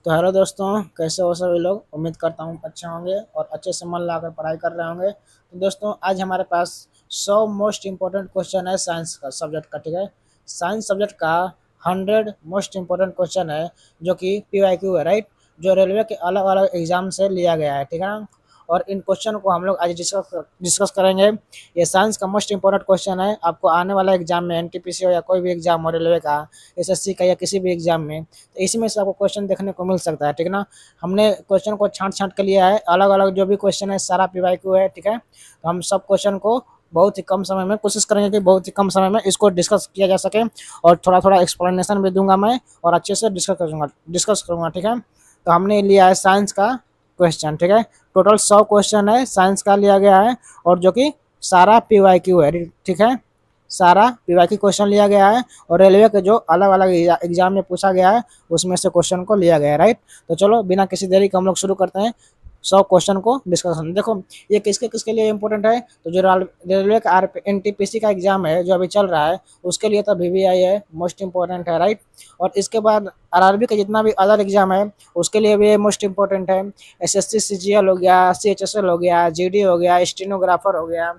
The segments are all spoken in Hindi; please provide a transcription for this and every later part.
तो हेलो दोस्तों, कैसे हो सभी लोग। उम्मीद करता हूँ अच्छे होंगे और अच्छे से मन लगाकर पढ़ाई कर रहे होंगे। तो दोस्तों, आज हमारे पास 100 मोस्ट इम्पोर्टेंट क्वेश्चन है साइंस का सब्जेक्ट का। ठीक है, साइंस सब्जेक्ट का 100 मोस्ट इम्पोर्टेंट क्वेश्चन है जो कि PYQ है, राइट। जो रेलवे के अलग अलग एग्जाम से लिया गया है, ठीक है ना। और इन क्वेश्चन को हम लोग आज डिस्कस करेंगे। ये साइंस का मोस्ट इम्पोर्टेंट क्वेश्चन है। आपको आने वाला एग्जाम में NTPC हो या कोई भी एग्जाम हो रेलवे का, SSC का या किसी भी एग्जाम में, तो इसमें से आपको क्वेश्चन देखने को मिल सकता है, ठीक है ना। हमने क्वेश्चन को छांट छांट के लिया है, अलग अलग जो भी क्वेश्चन है सारा PYQ है, ठीक है। तो हम सब क्वेश्चन को बहुत ही कम समय में कोशिश करेंगे कि बहुत ही कम समय में इसको डिस्कस किया जा सके। और थोड़ा थोड़ा एक्सप्लेनेशन भी दूंगा मैं, और अच्छे से डिस्कस करूंगा, ठीक है। तो हमने लिया है साइंस का क्वेश्चन, ठीक है। टोटल 100 क्वेश्चन है साइंस का लिया गया है, और जो कि सारा PYQ है, ठीक है। सारा PYQ क्वेश्चन लिया गया है, और रेलवे के जो अलग अलग एग्जाम में पूछा गया है उसमें से क्वेश्चन को लिया गया है, राइट। तो चलो बिना किसी देरी के हम लोग शुरू करते हैं 100 क्वेश्चन को डिस्कशन। देखो, ये किसके किसके लिए इंपॉर्टेंट है। तो जो रेलवे का NTPC का एग्जाम है जो अभी चल रहा है, उसके लिए तो VVI है, मोस्ट इंपॉर्टेंट है, राइट। और इसके बाद RRB का जितना भी अदर एग्जाम है उसके लिए भी मोस्ट इंपॉर्टेंट है। SSC CGL हो गया, CHSL हो गया, GD हो गया, स्टेनोग्राफर हो गया,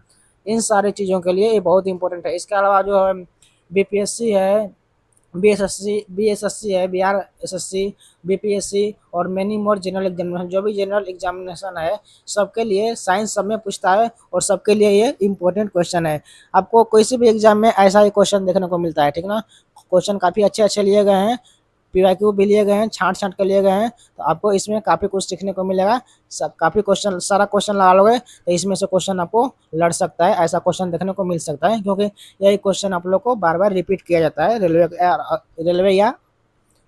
इन सारी चीज़ों के लिए ये बहुत इंपॉर्टेंट है। इसके अलावा जो है BPSC है, BSSC है, BRSSC, BPSC और मेनी मोर जनरल एग्जामिनेशन, जो भी जनरल एग्जामिनेशन है सबके लिए साइंस सब में पूछता है, और सबके लिए ये इंपॉर्टेंट क्वेश्चन है। आपको किसी भी एग्जाम में ऐसा ही क्वेश्चन देखने को मिलता है, ठीक ना। क्वेश्चन काफ़ी अच्छे अच्छे लिए गए हैं, PYQ भी लिए गए हैं, छांट छांट के लिए गए हैं। तो आपको इसमें काफ़ी कुछ सीखने को मिलेगा। सब काफ़ी क्वेश्चन, सारा क्वेश्चन लगा लोगे तो इसमें से क्वेश्चन आपको लड़ सकता है, ऐसा क्वेश्चन देखने को मिल सकता है, क्योंकि यही क्वेश्चन आप लोग को बार बार रिपीट किया जाता है रेलवे या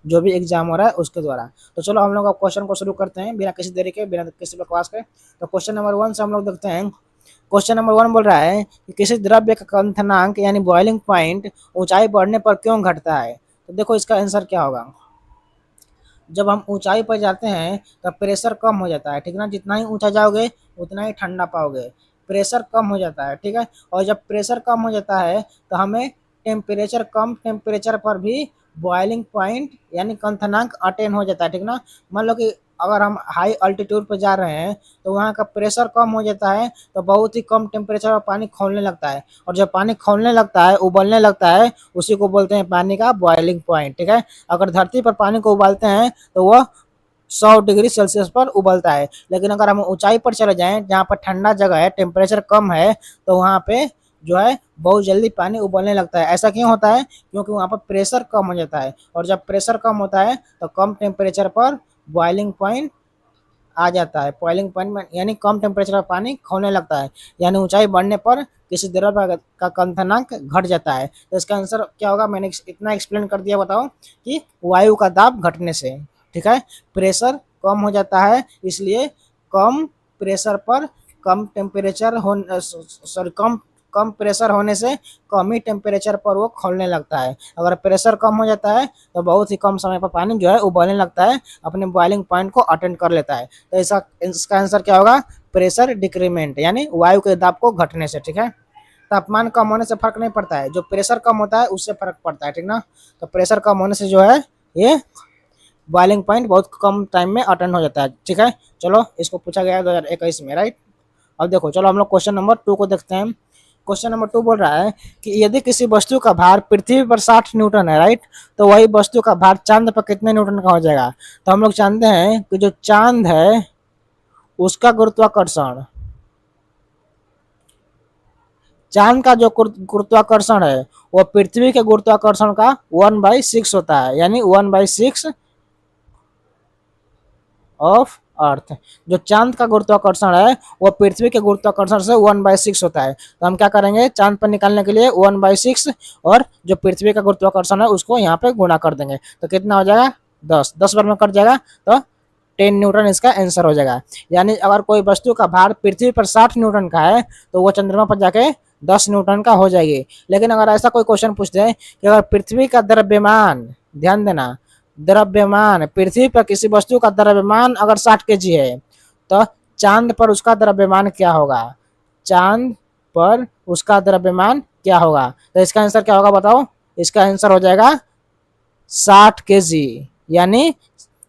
जो भी एग्जाम हो रहा है उसके द्वारा। तो चलो हम लोग अब क्वेश्चन को शुरू करते हैं बिना किसी देरी के, बिना किसी बकवास के। तो क्वेश्चन नंबर 1 से हम लोग देखते हैं। क्वेश्चन नंबर 1 बोल रहा है कि किसी द्रव्य का क्वथनांक यानी बॉइलिंग पॉइंट ऊंचाई बढ़ने पर क्यों घटता है। तो देखो इसका आंसर क्या होगा। जब हम ऊंचाई पर जाते हैं तब प्रेशर कम हो जाता है, ठीक ना। जितना ही ऊंचा जाओगे उतना ही ठंडा पाओगे, प्रेशर कम हो जाता है, ठीक है। और जब प्रेशर कम हो जाता है तो हमें कम टेम्परेचर पर भी बॉइलिंग पॉइंट यानी क्वथनांक अटेन हो जाता है, ठीक ना। मान लो कि अगर हम हाई अल्टीट्यूड पर जा रहे हैं तो वहाँ का प्रेशर कम हो जाता है, तो बहुत ही कम टेम्परेचर पर पानी खौलने लगता है, और जब पानी खौलने लगता है, उबलने लगता है, उसी को बोलते हैं पानी का बॉइलिंग पॉइंट, ठीक है। अगर धरती पर पानी को उबालते हैं तो वह 100 डिग्री सेल्सियस पर उबलता है, लेकिन अगर हम ऊंचाई पर चले जाएं जहाँ पर ठंडा जगह है, टेम्परेचर कम है, तो वहाँ पे जो है बहुत जल्दी पानी उबलने लगता है। ऐसा क्यों होता है? क्योंकि वहाँ पर प्रेशर कम हो जाता है, और जब प्रेशर कम होता है तो कम टेम्परेचर पर बॉइलिंग पॉइंट आ जाता है। बॉइलिंग पॉइंट में यानी कम टेम्परेचर पर पानी खौलने लगता है, यानी ऊंचाई बढ़ने पर किसी द्रव्य का क्वथनांक घट जाता है। तो इसका आंसर क्या होगा? मैंने इतना एक्सप्लेन कर दिया, बताओ कि वायु का दाब घटने से, ठीक है। प्रेशर कम हो जाता है, इसलिए कम प्रेशर पर कम टेम्परेचर हो सॉरी कम कम प्रेशर होने से कम ही टेम्परेचर पर वो खौलने लगता है। अगर प्रेशर कम हो जाता है तो बहुत ही कम समय पर पानी जो है उबलने लगता है, अपने बॉइलिंग पॉइंट को अटेंड कर लेता है। तो इसका आंसर क्या होगा? प्रेशर डिक्रीमेंट, यानी वायु के दाब को घटने से, ठीक है। तापमान कम होने से फर्क नहीं पड़ता है, जो प्रेशर कम होता है उससे फर्क पड़ता है, ठीक ना। तो प्रेशर कम होने से जो है ये बॉइलिंग पॉइंट बहुत कम टाइम में अटेंड हो जाता है, ठीक है। चलो इसको पूछा गया है 2021 में, राइट। अब देखो, चलो हम लोग क्वेश्चन नंबर 2 को देखते हैं। क्वेश्चन नंबर 2 बोल रहा है कि यदि किसी वस्तु का भार पृथ्वी पर 60 न्यूटन है, राइट, तो वही वस्तु का भार चांद पर कितने न्यूटन का हो जाएगा। तो हम लोग जानते हैं कि जो चांद है उसका गुरुत्वाकर्षण, चांद का जो गुरुत्वाकर्षण है वो पृथ्वी के गुरुत्वाकर्षण का 1/6 होता है, यानी 1/6 ऑफ अर्थ। जो चांद का गुरुत्वाकर्षण है वो पृथ्वी के गुरुत्वाकर्षण से 1/6 होता है। तो हम क्या करेंगे, चांद पर निकालने के लिए 1/6 और जो पृथ्वी का गुरुत्वाकर्षण है उसको यहाँ पे गुणा कर देंगे, तो कितना हो जाएगा? 10 बार में कट जाएगा, तो 10 न्यूटन इसका आंसर हो जाएगा। यानी अगर कोई वस्तु का भार पृथ्वी पर 60 न्यूटन का है तो वो चंद्रमा पर जाके 10 न्यूटन का हो जाएगी। लेकिन अगर ऐसा कोई क्वेश्चन पूछ दे कि अगर पृथ्वी का द्रव्यमान, ध्यान देना, द्रव्यमान पृथ्वी पर किसी वस्तु का द्रव्यमान अगर 60 kg है, तो चांद पर उसका द्रव्यमान क्या होगा? चांद पर उसका द्रव्यमान क्या होगा? तो इसका आंसर क्या होगा बताओ? इसका आंसर हो जाएगा 60 kg, यानी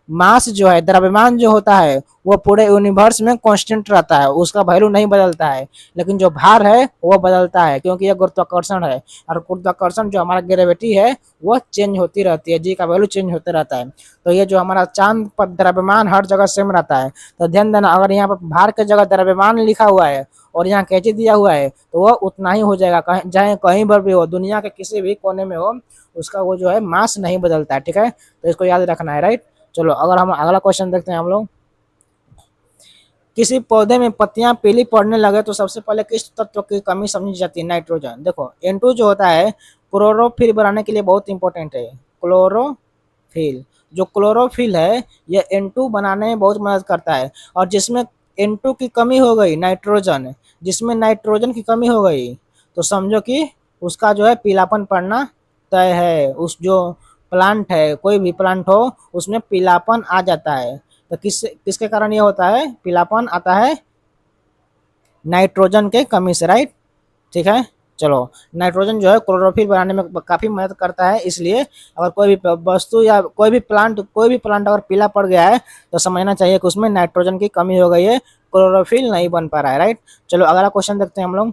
मास जो है, द्रव्यमान जो होता है वो पूरे यूनिवर्स में कांस्टेंट रहता है, उसका वैल्यू नहीं बदलता है। लेकिन जो भार है वो बदलता है, क्योंकि ये गुरुत्वाकर्षण है, और गुरुत्वाकर्षण जो हमारा ग्रेविटी है वो चेंज होती रहती है, जी का वैल्यू चेंज होते रहता है। तो ये जो हमारा चांद पर द्रव्यमान हर जगह सेम रहता है। तो ध्यान देना, अगर यहाँ पर भार की जगह द्रव्यमान लिखा हुआ है और यहाँ कैची दिया हुआ है तो वह उतना ही हो जाएगा, कहीं चाहे कहीं पर भी हो, दुनिया के किसी भी कोने में हो, उसका वो जो है मास नहीं बदलता है। ठीक है, तो इसको याद रखना है, राइट। चलो अगर हम अगला क्वेश्चन देखते हैं हम लोग। किसी पौधे में पत्तियां पीली पड़ने लगे तो सबसे पहले किस तत्व की कमी समझी जाती है? नाइट्रोजन। देखो N2 जो होता है क्लोरोफिल बनाने के लिए बहुत इंपॉर्टेंट है। क्लोरोफिल, जो क्लोरोफिल है ये N2 बनाने में बहुत मदद करता है। और जिसमें N2 की कमी हो गई, नाइट्रोजन, जिसमें नाइट्रोजन की कमी हो गई, तो समझो कि उसका जो है पीलापन पड़ना तय है। उस जो प्लांट है, कोई भी प्लांट हो, उसमें पीलापन आ जाता है। तो किसके कारण ये होता है, पीलापन आता है? नाइट्रोजन के कमी से, राइट। ठीक है, चलो। नाइट्रोजन जो है क्लोरोफिल बनाने में काफी मदद करता है, इसलिए अगर कोई भी वस्तु या कोई भी प्लांट अगर पीला पड़ गया है तो समझना चाहिए कि उसमें नाइट्रोजन की कमी हो गई है, क्लोरोफिल नहीं बन पा रहा है, राइट। चलो अगला क्वेश्चन देखते हैं हम लोग।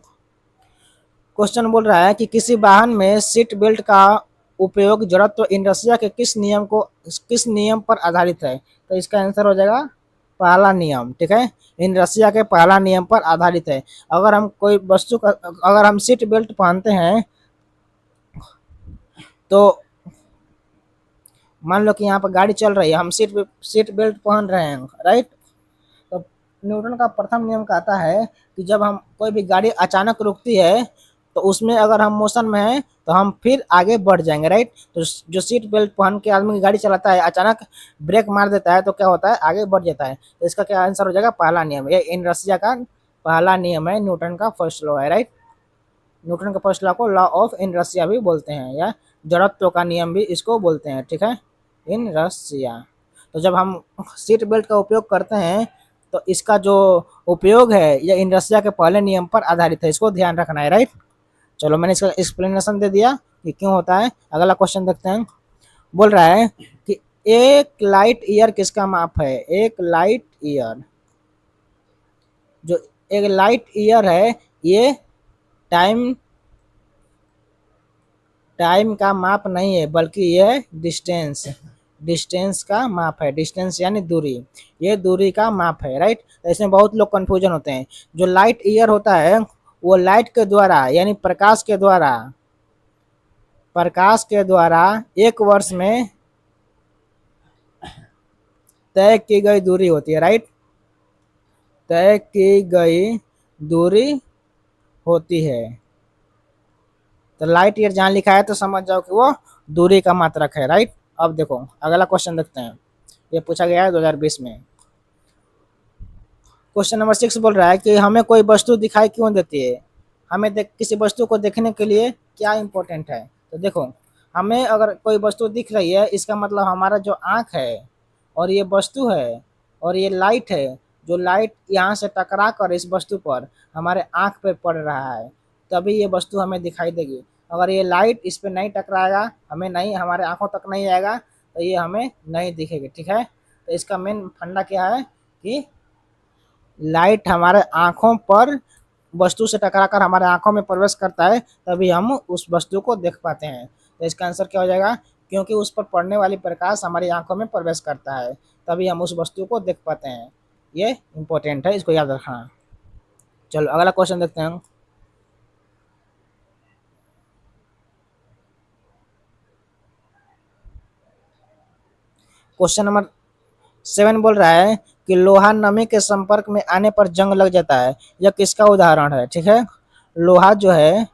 क्वेश्चन बोल रहा है कि किसी वाहन में सीट बेल्ट का उपयोग जड़त्व इनर्शिया के किस नियम पर आधारित है? तो इसका आंसर हो जाएगा पहला नियम। ठीक है, इनर्शिया के पहला नियम पर आधारित है। अगर हम सीट बेल्ट पहनते हैं तो मान लो कि यहाँ पर गाड़ी चल रही है, हम सीट बेल्ट पहन रहे हैं, राइट। तो न्यूटन का प्रथम नियम कहता है कि जब हम कोई भी गाड़ी अचानक रुकती है तो उसमें अगर हम मोशन में हैं तो हम फिर आगे बढ़ जाएंगे, राइट। तो जो सीट बेल्ट पहन के आदमी गाड़ी चलाता है, अचानक ब्रेक मार देता है तो क्या होता है, आगे बढ़ जाता है। तो इसका क्या आंसर हो जाएगा, पहला नियम। ये इनर्शिया का पहला नियम है, न्यूटन का फर्स्ट लॉ है, राइट। न्यूटन के फर्स्ट लॉ को लॉ ऑफ इनर्शिया भी बोलते हैं, या जड़त्व का नियम भी इसको बोलते हैं। ठीक है, इनर्शिया। तो जब हम सीट बेल्ट का उपयोग करते हैं तो इसका जो उपयोग है यह इनर्शिया के पहले नियम पर आधारित है, इसको ध्यान रखना है, राइट। चलो मैंने इसका एक्सप्लेनेशन दे दिया कि क्यों होता है। अगला क्वेश्चन देखते हैं। बोल रहा है कि एक लाइट ईयर किसका माप है? एक लाइट ईयर, जो एक लाइट ईयर है ये टाइम टाइम का माप नहीं है, बल्कि ये डिस्टेंस का माप है। डिस्टेंस यानी दूरी, ये दूरी का माप है, राइट। तो इसमें बहुत लोग कंफ्यूजन होते हैं। जो लाइट ईयर होता है वो लाइट के द्वारा यानी प्रकाश के द्वारा एक वर्ष में तय की गई दूरी होती है, राइट। तय की गई दूरी होती है। तो लाइट ईयर जहां लिखा है तो समझ जाओ कि वो दूरी का मात्रक है, राइट। अब देखो अगला क्वेश्चन देखते हैं। ये पूछा गया है 2020 में। क्वेश्चन नंबर 6 बोल रहा है कि हमें कोई वस्तु दिखाई क्यों देती है? किसी वस्तु को देखने के लिए क्या इंपॉर्टेंट है? तो देखो, हमें अगर कोई वस्तु दिख रही है, इसका मतलब हमारा जो आँख है और ये वस्तु है और ये लाइट है, जो लाइट यहाँ से टकरा कर इस वस्तु पर हमारे आँख पे पड़ रहा है, तभी ये वस्तु हमें दिखाई देगी। अगर ये लाइट इस पे नहीं टकराएगा, हमें नहीं, हमारे आँखों तक नहीं आएगा, तो ये हमें नहीं दिखेगी। ठीक है, तो इसका मेन फंडा क्या है कि लाइट हमारे आँखों पर वस्तु से टकराकर हमारे आँखों में प्रवेश करता है, तभी हम उस वस्तु को देख पाते हैं। तो इसका आंसर क्या हो जाएगा, क्योंकि उस पर पड़ने वाली प्रकाश हमारी आँखों में प्रवेश करता है, तभी हम उस वस्तु को देख पाते हैं। ये इंपॉर्टेंट है, इसको याद रखना। चलो अगला क्वेश्चन देखते हैं। क्वेश्चन नंबर 7 बोल रहा है कि लोहा नमी के संपर्क में आने पर जंग लग जाता है, यह किसका उदाहरण है? ठीक है, लोहा जो है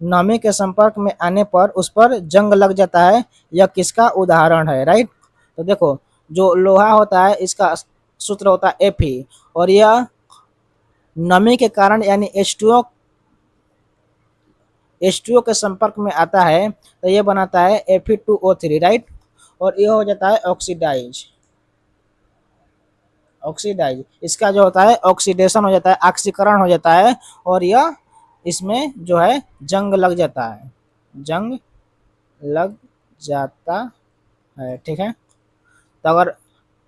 नमी के संपर्क में आने पर उस पर जंग लग जाता है, यह किसका उदाहरण है, राइट। तो देखो, जो लोहा होता है इसका सूत्र होता है Fe, और यह नमी के कारण यानी H2O के संपर्क में आता है तो ये बनाता है Fe2O3, राइट। और ये हो जाता है ऑक्सीडाइज। इसका जो होता है ऑक्सीडेशन हो जाता है, ऑक्सीकरण हो जाता है, और यह इसमें जो है जंग लग जाता है, जंग लग जाता है। ठीक है, तो अगर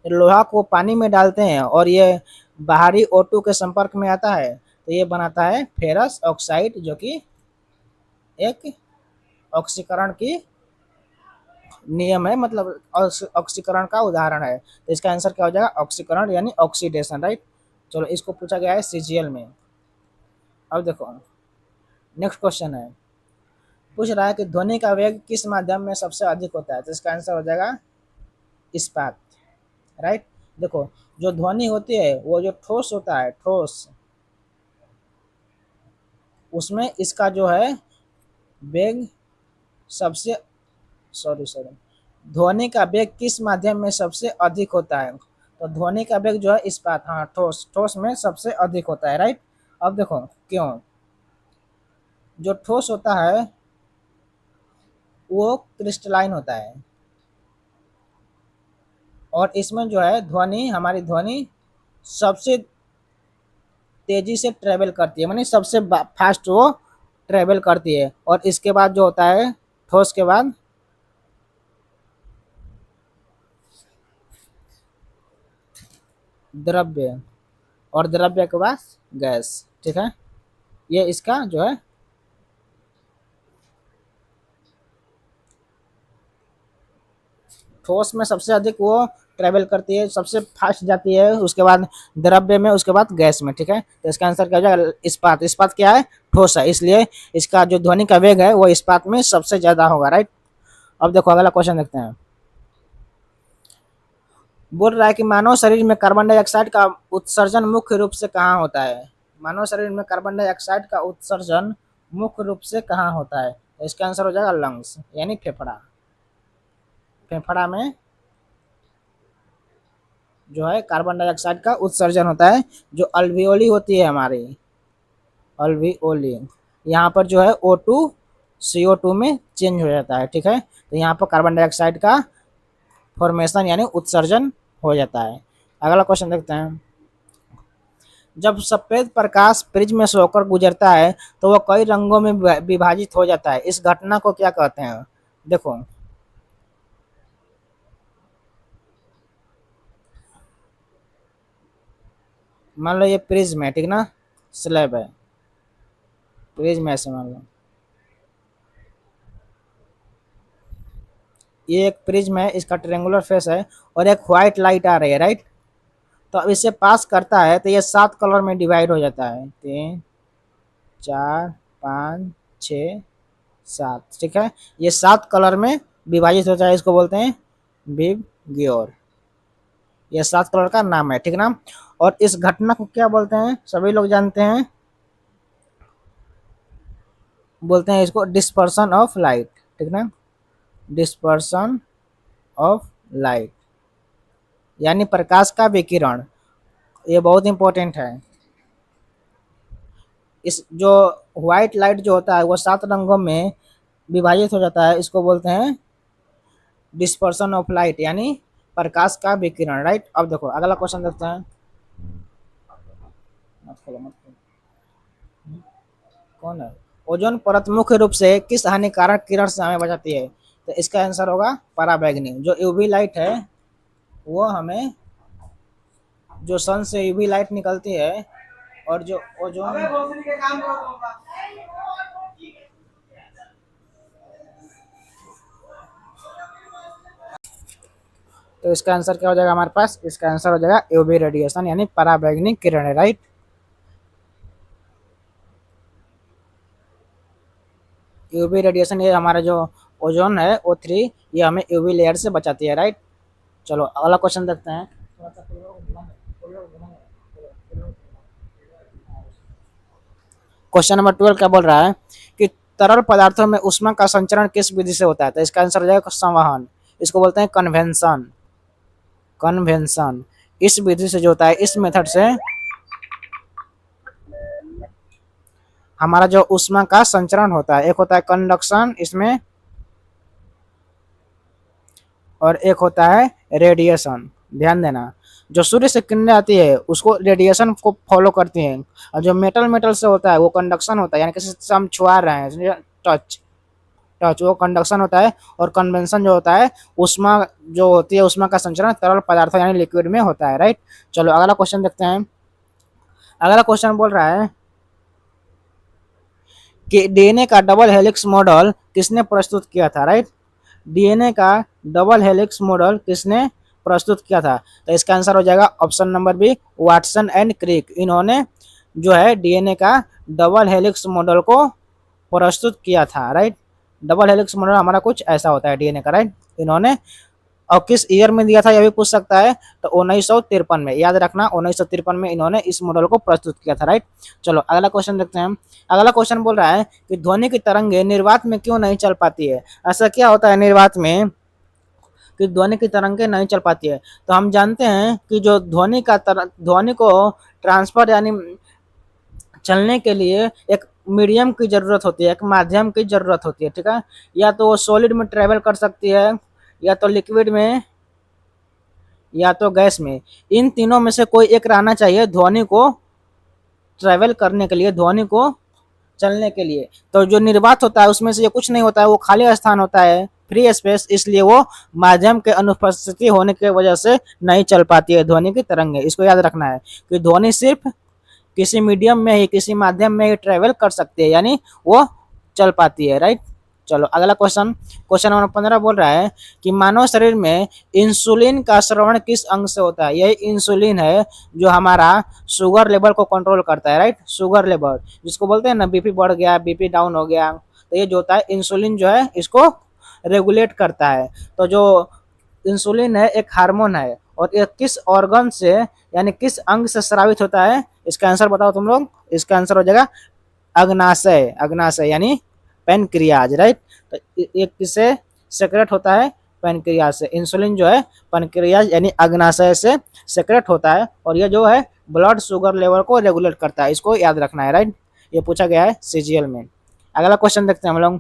लोहा को पानी में डालते हैं और ये बाहरी O2 के संपर्क में आता है तो ये बनाता है फेरस ऑक्साइड, जो कि एक ऑक्सीकरण की नियम है, मतलब ऑक्सीकरण का उदाहरण है। तो इसका आंसर क्या हो जाएगा? ऑक्सीकरण यानी ऑक्सीडेशन, राइट। चलो, इसको पूछा गया है सीजीएल में। अब देखो, नेक्स्ट क्वेश्चन है, पूछ रहा है कि ध्वनि का वेग किस माध्यम में सबसे अधिक होता है? तो इसका आंसर हो जाएगा इस्पात, राइट। देखो, जो ध्वनि होती है वो जो ठोस होता है, ठोस, उसमें इसका जो है वेग सबसे, सॉरी सॉरी, ध्वनि का वेग किस माध्यम में सबसे अधिक होता है? तो ध्वनि का वेग जो है इस्पात, हाँ, ठोस, ठोस में सबसे अधिक होता है, राइट। अब देखो क्यों, जो ठोस होता है वो क्रिस्टलाइन होता है, और इसमें जो है ध्वनि, हमारी ध्वनि सबसे तेजी से ट्रेवल करती है, मानी सबसे फास्ट वो ट्रेवल करती है। और इसके बाद जो होता है, ठोस के बाद द्रव्य, और द्रव्य के बाद गैस, ठीक है। ये इसका जो है ठोस में सबसे अधिक वो ट्रेवल करती है, सबसे फास्ट जाती है, उसके बाद द्रव्य में, उसके बाद गैस में, ठीक है। तो इसका आंसर क्या हो जाएगा? इस्पात। इस्पात क्या है? ठोस है, इसलिए इसका जो ध्वनि का वेग है वो इस्पात में सबसे ज्यादा होगा, राइट। अब देखो अगला क्वेश्चन देखते हैं। बोल रहा है कि मानव शरीर में कार्बन डाइऑक्साइड का उत्सर्जन मुख्य रूप से कहाँ होता है? मानव शरीर में कार्बन डाइऑक्साइड का उत्सर्जन मुख्य रूप से कहाँ होता है? तो इसका आंसर हो जाएगा लंग्स, यानी फेफड़ा। फेफड़ा में जो है कार्बन डाइऑक्साइड का उत्सर्जन होता है, जो अल्वियोली होती है हमारी, अल्वियोली, यहाँ पर जो है O2 CO2 में चेंज हो जाता है, ठीक है। तो यहाँ पर कार्बन डाइऑक्साइड का फॉर्मेशन यानी उत्सर्जन हो जाता है। अगला क्वेश्चन देखते हैं। जब सफेद प्रकाश प्रिज्म से होकर गुजरता है तो वह कई रंगों में विभाजित हो जाता है, इस घटना को क्या कहते हैं? देखो, मान लो ये प्रिज्म है, ठीक ना, स्लैब है, प्रिज्म ऐसे मान लो, ये एक प्रिज्म है, इसका ट्रेंगुलर फेस है, और एक व्हाइट लाइट आ रही है, राइट। तो अब इसे पास करता है तो ये 7 कलर में डिवाइड हो जाता है, 3 4 5 6 7, ठीक है। ये 7 कलर में विभाजित होता है, इसको बोलते हैं विव ग्योर, ये 7 कलर का नाम है, ठीक ना। और इस घटना को क्या बोलते हैं? सभी लोग जानते हैं, बोलते हैं इसको डिस्पर्सन ऑफ लाइट, ठीक ना, डिस्पर्सन ऑफ लाइट, यानी प्रकाश का विकिरण। ये बहुत इंपॉर्टेंट है। इस जो व्हाइट लाइट जो होता है वो 7 रंगों में विभाजित हो जाता है, इसको बोलते हैं डिस्पर्सन ऑफ लाइट, यानी प्रकाश का विकिरण, राइट। अब देखो अगला क्वेश्चन देखते हैं। मत खोलो, मत खोलो। कौन है? ओजोन परत मुख्य रूप से किस हानिकारक किरण से हमें बचाती है? तो इसका आंसर होगा पराबैंगनी। जो यूवी लाइट है वो हमें, जो सन से यूवी लाइट निकलती है, और जो ओजोन, तो इसका आंसर क्या हो जाएगा हमारे पास? इसका आंसर हो जाएगा यूवी रेडिएशन, यानी पराबैंगनी किरण, राइट। यूवी रेडिएशन, ये हमारा जो ओजोन है O3, ये हमें यूवी लेयर से बचाती है, राइट। चलो अगला क्वेश्चन देखते हैं। क्वेश्चन नंबर 12 क्या बोल रहा है कि तरल पदार्थों में ऊष्मा का संचरण किस विधि से होता है? तो इसका आंसर हो जाएगा संवहन, इसको बोलते हैं कन्वेंशन, कन्वेंशन। इस विधि से जो होता है, इस मेथड से हमारा जो ऊष्मा का संचरण होता है, एक होता है कंडक्शन इसमें, और एक होता है रेडिएशन। ध्यान देना, जो सूर्य से किरणें आती है उसको रेडिएशन को फॉलो करती हैं, और जो मेटल मेटल से होता है वो कंडक्शन होता है, यानी किसी से हम छुआ रहे हैं, टच, टच, वो कंडक्शन होता है, और कन्वेंशन जो होता है उष्मा जो होती है, उष्मा का संचरण तरल पदार्थ यानी लिक्विड में होता है, राइट। चलो अगला क्वेश्चन देखते हैं। अगला क्वेश्चन बोल रहा है कि डीएनए का डबल हेलिक्स मॉडल किसने प्रस्तुत किया था, राइट। डीएनए का डबल हेलिक्स मॉडल किसने प्रस्तुत किया था? तो इसका आंसर हो जाएगा option number B, Watson and Crick. इन्होंने जो है डीएनए का डबल हेलिक्स मॉडल को प्रस्तुत किया था, राइट। डबल हेलिक्स मॉडल हमारा कुछ ऐसा होता है डीएनए का, राइट। इन्होंने, और किस ईयर में दिया था यह भी पूछ सकता है, तो 1953 में, याद रखना 1953 में इन्होंने इस मॉडल को प्रस्तुत किया था, राइट। चलो अगला क्वेश्चन देखते हैं। अगला क्वेश्चन बोल रहा है कि ध्वनि की तरंगे निर्वात में क्यों नहीं चल पाती है? ऐसा क्या होता है निर्वात में कि ध्वनि की तरंगे नहीं चल पाती है? तो हम जानते हैं कि जो ध्वनि को ट्रांसफर यानी चलने के लिए एक मीडियम की जरूरत होती है, एक माध्यम की जरूरत होती है, ठीक है। या तो वो सॉलिड में ट्रेवल कर सकती है, या तो लिक्विड में, या तो गैस में। इन तीनों में से कोई एक रहना चाहिए ध्वनि को ट्रेवल करने के लिए, ध्वनि को चलने के लिए। तो जो निर्वात होता है उसमें से ये कुछ नहीं होता है, वो खाली स्थान होता है, फ्री स्पेस, इसलिए वो माध्यम के अनुपस्थिति होने की वजह से नहीं चल पाती है ध्वनि की तरंगे। इसको याद रखना है कि ध्वनि सिर्फ किसी मीडियम में ही, किसी माध्यम में ही ट्रेवल कर सकती है, यानी वो चल पाती है, राइट। चलो अगला क्वेश्चन, क्वेश्चन नंबर 15 बोल रहा है कि मानव शरीर में इंसुलिन का स्रवण किस अंग से होता है? यही इंसुलिन है जो हमारा शुगर लेवल को कंट्रोल करता है, राइट। शुगर लेवल जिसको बोलते हैं ना, बीपी बढ़ गया, बीपी डाउन हो गया, तो ये जो होता है इंसुलिन जो है इसको रेगुलेट करता है। तो जो इंसुलिन है एक हार्मोन है, और ये किस ऑर्गन से यानी किस अंग से स्रावित होता है? इसका आंसर बताओ तुम लोग। इसका आंसर हो जाएगा अग्नाशय, अग्नाशय यानी पेनक्रियाज, राइट। तो ये किससे सेक्रेट होता है? पेनक्रियाज से। इंसुलिन जो है पेनक्रियाज यानी अग्नाशय से सेक्रेट होता है, और ये जो है ब्लड शुगर लेवल को रेगुलेट करता है। इसको याद रखना है, राइट। ये पूछा गया है सीजीएल में। अगला क्वेश्चन देखते हैं हम लोग।